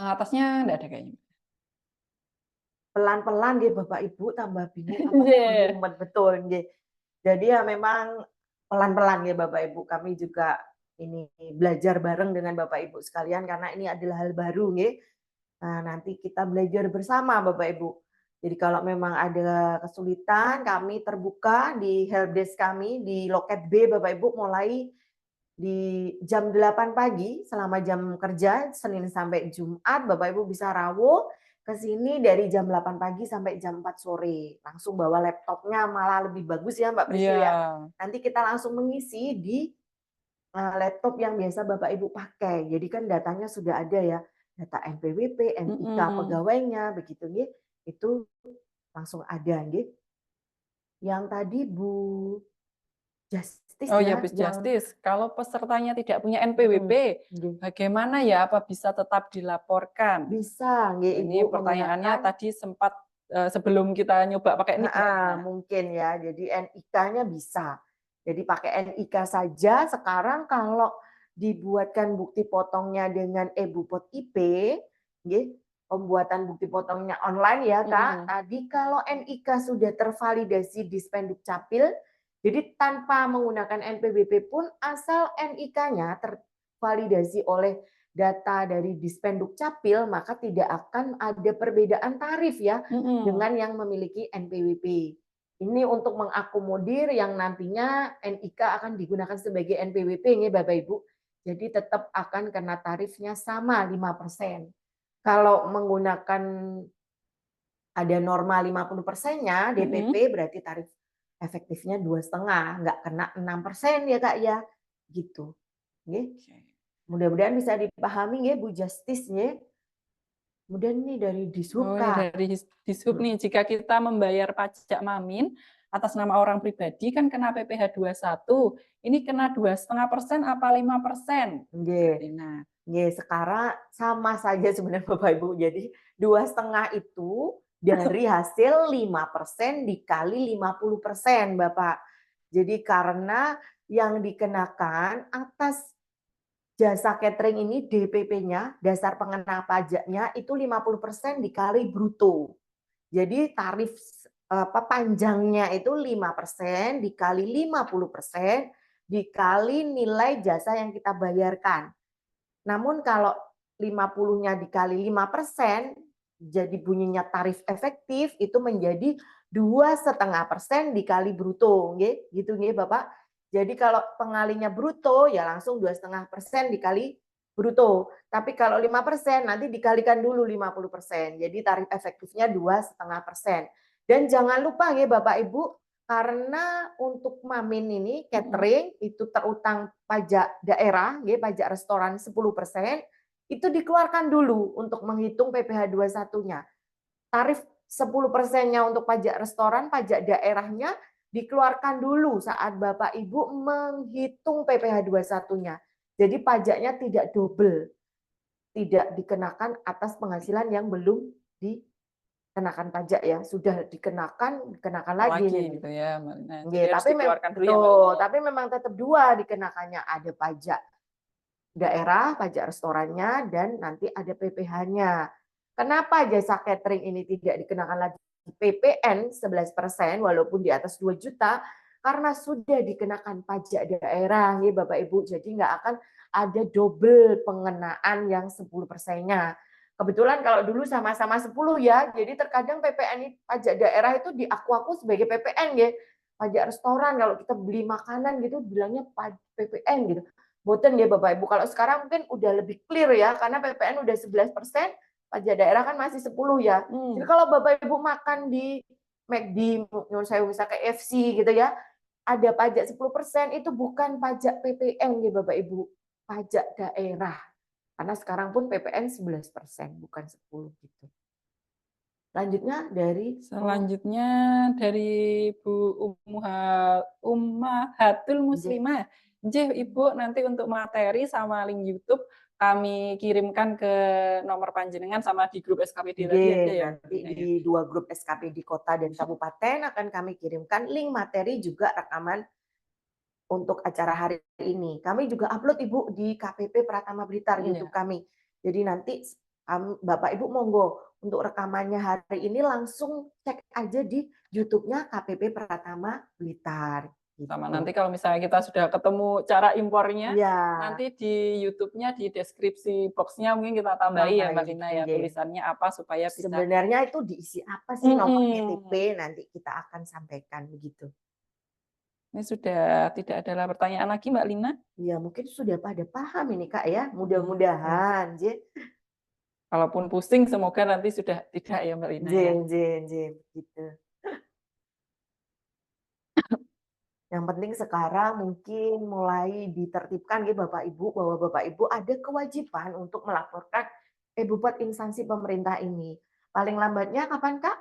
Atasnya enggak ada kayaknya. pelan-pelan nggih Bapak Ibu, tambah bingung apa tambah Iya. mumet, betul nggih. Jadi ya memang pelan-pelan ya Bapak Ibu, kami juga ini belajar bareng dengan Bapak Ibu sekalian karena ini adalah hal baru nggih. Nah, nanti kita belajar bersama Bapak Ibu. Jadi kalau memang ada kesulitan, kami terbuka di helpdesk kami di loket B Bapak Ibu mulai di jam 8 pagi selama jam kerja Senin sampai Jumat Bapak Ibu bisa rawuh ke sini dari jam 8 pagi sampai jam 4 sore. Langsung bawa laptopnya malah lebih bagus ya Mbak Iya. Priscil ya. Nanti kita langsung mengisi di laptop yang biasa Bapak Ibu pakai. Jadi kan datanya sudah ada ya, data NPWP, NIK Mm-mm. pegawainya begitu nggih. Itu langsung ada nggih. Yang tadi Bu Justice Oh ya, ya Bus yang Justice, kalau pesertanya tidak punya NPWP, nggih. bagaimana ya? Apa bisa tetap dilaporkan? Bisa nggih Oh, Ibu ini pertanyaannya menggunakan tadi sempat sebelum kita nyoba pakai nik ya, Mbak heeh, Lina? mungkin ya. Jadi NIK-nya bisa. Jadi pakai NIK saja. Sekarang kalau dibuatkan bukti potongnya dengan e-Bupot IP, nggih, pembuatan bukti potongnya online ya, Kak. Mm-mm. Tadi kalau NIK sudah tervalidasi di Spenduk Capil, jadi tanpa menggunakan NPWP pun asal NIK-nya tervalidasi oleh data dari Dispenduk Capil, maka tidak akan ada perbedaan tarif ya Mm-mm. dengan yang memiliki NPWP. Ini untuk mengakomodir yang nantinya NIK akan digunakan sebagai NPWP nih Bapak Ibu. Jadi tetap akan kena tarifnya sama 5%. Kalau menggunakan ada norma 50%-nya DPP Mm-mm. berarti tarif efektifnya 2,5, nggak kena 6% ya Kak ya. Gitu. Nggih. Oke. Mudah-mudahan bisa dipahami nggih Bu Justice nggih. Kemudian ini dari Oh, Dishub ini Kak. dari Dishub nih, jika kita membayar pajak Mamin atas nama orang pribadi kan kena PPh 21, ini kena 2,5% apa 5%? Mbak Nggih. Lina. Nggih, sekarang sama saja sebenarnya Bapak Ibu. Jadi 2,5 itu dari hasil 5% dikali 50% Bapak. Jadi karena yang dikenakan atas jasa catering ini DPP-nya, dasar pengenal pajaknya itu 50% dikali bruto. Jadi tarif panjangnya itu 5% dikali 50% dikali nilai jasa yang kita bayarkan. Namun kalau 50-nya dikali 5%, jadi bunyinya tarif efektif itu menjadi 2,5% dikali bruto, nggih, gitu nggih Bapak. Jadi kalau pengalinya bruto ya langsung 2,5% dikali bruto. Tapi kalau 5% nanti dikalikan dulu 50%. Jadi tarif efektifnya 2,5%. Dan jangan lupa nggih Bapak Ibu, karena untuk Mamin ini Mm-mm. catering itu terutang pajak daerah, pajak restoran 10%, itu dikeluarkan dulu untuk menghitung PPh 21-nya. Tarif 10%-nya untuk pajak restoran, pajak daerahnya dikeluarkan dulu saat Bapak Ibu menghitung PPh 21-nya. Jadi pajaknya tidak double, tidak dikenakan atas penghasilan yang belum dikenakan pajak ya, sudah dikenakan lagi Lagi nih. gitu ya, Mbak Lina. Jadi Nggih, harus tapi dikeluarkan dulu ya, Mbak Lina betul, ya. tapi memang tetap dua dikenakannya, ada pajak daerah, pajak restorannya, dan nanti ada PPh-nya. Kenapa jasa catering ini tidak dikenakan lagi PPN 11% walaupun di atas 2 juta? Karena sudah dikenakan pajak daerah, ya Bapak Ibu. Jadi nggak akan ada double pengenaan yang 10%-nya. Kebetulan kalau dulu sama-sama 10 ya, jadi terkadang PPN pajak daerah itu diaku-aku sebagai PPN ya. Pajak restoran kalau kita beli makanan gitu bilangnya PPN gitu. Boten ya Bapak Ibu. Kalau sekarang mungkin udah lebih clear ya, karena PPN udah 11%, pajak daerah kan masih 10 ya. Jadi kalau Bapak Ibu makan di McD, menurut saya bisa ke FC gitu ya, ada pajak 10% itu bukan pajak PPN ya Bapak Ibu, pajak daerah. Karena sekarang pun PPN 11%, bukan 10 gitu. Lanjutnya dari Selanjutnya dari Bu Ummahatul Muslimah. Nggih, Ibu nanti untuk materi sama link YouTube kami kirimkan ke nomor panjenengan sama di grup SKPD tadi Nggih, ada ya, Mbak nanti Lina ya? di 2 grup SKPD kota dan kabupaten akan kami kirimkan link materi juga rekaman untuk acara hari ini. Kami juga upload Ibu di KPP Pratama Blitar YouTube Iya. kami. Jadi nanti Bapak Ibu monggo untuk rekamannya hari ini langsung cek aja di YouTube-nya KPP Pratama Blitar Sama gitu. nanti kalau misalnya kita sudah ketemu cara impornya, Iya. nanti di YouTube-nya di deskripsi box-nya mungkin kita tambahi ya Mbak Tambahin, Lina ya, nggih. tulisannya apa supaya bisa Sebenarnya itu diisi apa sih nomor KTP mhm. nanti kita akan sampaikan begitu. Ini sudah tidak ada pertanyaan lagi Mbak Lina? Ya mungkin sudah pada paham ini Kak ya, Iya. mudah-mudahan nggih. Kalaupun pusing semoga nanti sudah tidak ya Mbak Lina Nggih ya. nggih nggih, gitu. Yang penting sekarang mungkin mulai ditertibkan ya Bapak Ibu, bahwa Bapak Ibu ada kewajiban untuk melaporkan buat instansi pemerintah ini. Paling lambatnya kapan Kak?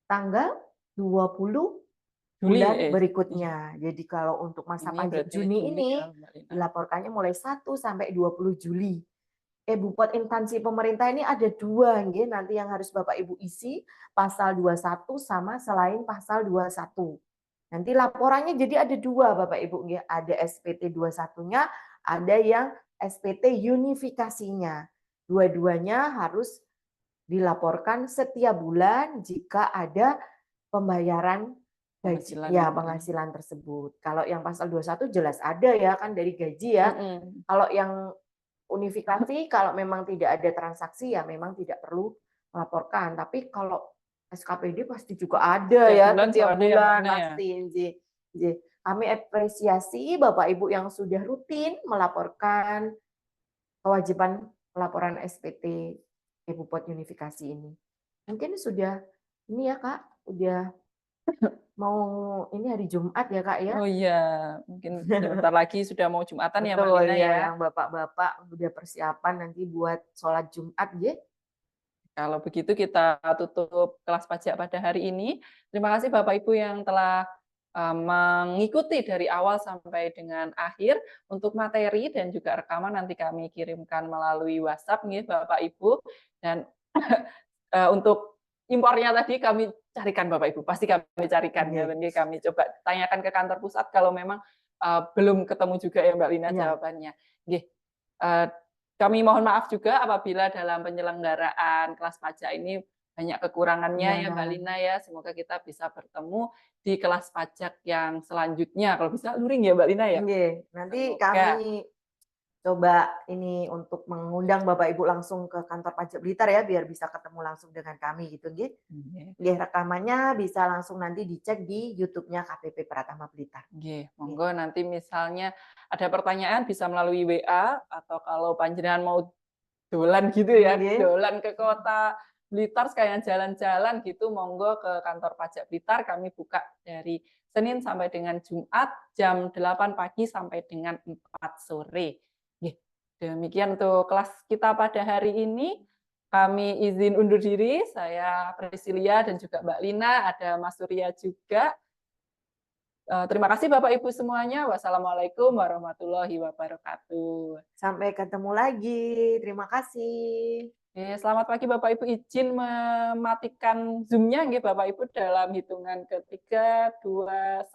Tanggal 20 Juli bulan iya. berikutnya. Jadi kalau untuk masa Ini pajak berarti Juni Juli ini ya Mbak Lina. dilaporkannya mulai 1 sampai 20 Juli. Buat instansi pemerintah ini ada 2 nggih nanti yang harus Bapak Ibu isi, pasal 21 sama selain pasal 21. Nanti laporannya jadi ada 2 Bapak Ibu nggih, ada SPT 21-nya, ada yang SPT unifikasinya. Dua-duanya harus dilaporkan setiap bulan jika ada pembayaran gaji Penghasilan ya ya Mbak Lina. penghasilan tersebut. Kalau yang pasal 21 jelas ada ya kan dari gaji ya. Mhm. Kalau yang unifikasi kalau memang tidak ada transaksi ya memang tidak perlu melaporkan. Tapi kalau SKPD pasti juga ada Setiap ya bulan setiap selalu ada ya Mbak bulan Lina ya? pasti. Nggih, nggih. Kami apresiasi Bapak Ibu yang sudah rutin melaporkan kewajiban pelaporan SPT Ibu Pot Unifikasi ini. Mungkin sudah ini ya Kak, udah mau ini hari Jumat ya Kak ya? Oh iya, mungkin sebentar lagi sudah mau Jumatan ya Mbak Betul Lina ya, ya? yang bapak-bapak udah persiapan nanti buat sholat Jumat ya. Kalau begitu kita tutup kelas pajak pada hari ini. Terima kasih Bapak Ibu yang telah mengikuti dari awal sampai dengan akhir. Untuk materi dan juga rekaman nanti kami kirimkan melalui WhatsApp nih Bapak Ibu. Dan untuk impornya tadi kami carikan Bapak Ibu, pasti kami carikan ya. Oke. Nanti kami coba tanyakan ke kantor pusat kalau memang belum ketemu juga ya Mbak Lina Iya, jawabannya. Nggih, eee, kami mohon maaf juga apabila dalam penyelenggaraan kelas pajak ini banyak kekurangannya ya Mbak iya. Lina ya. Semoga kita bisa bertemu di kelas pajak yang selanjutnya. Kalau bisa luring ya Mbak Lina ya? Nggih, nanti Semoga kami coba ini untuk mengundang Bapak Ibu langsung ke kantor pajak Blitar ya, biar bisa ketemu langsung dengan kami gitu nggih. nggih. Nggih, rekamannya bisa langsung nanti dicek di YouTube-nya KPP Pratama Blitar. Nggih, Nggih. monggo nanti misalnya ada pertanyaan bisa melalui WA atau kalau panjenengan mau dolan gitu ya, Nggih, dolan ke kota Blitar sekalian jalan-jalan gitu, monggo ke kantor pajak Blitar. Kami buka dari Senin sampai dengan Jumat jam 8 pagi sampai dengan 4 sore. Nggih, demikian untuk kelas kita pada hari ini. Kami izin undur diri, saya Priscilia dan juga Mbak Lina, ada Mas Surya juga. Terima kasih Bapak Ibu semuanya. Wassalamualaikum warahmatullahi wabarakatuh. sampai ketemu lagi. Terima kasih. Selamat pagi Bapak Ibu. Izin mematikan Zoom-nya nggih Bapak Ibu dalam hitungan ketiga, 2, 1.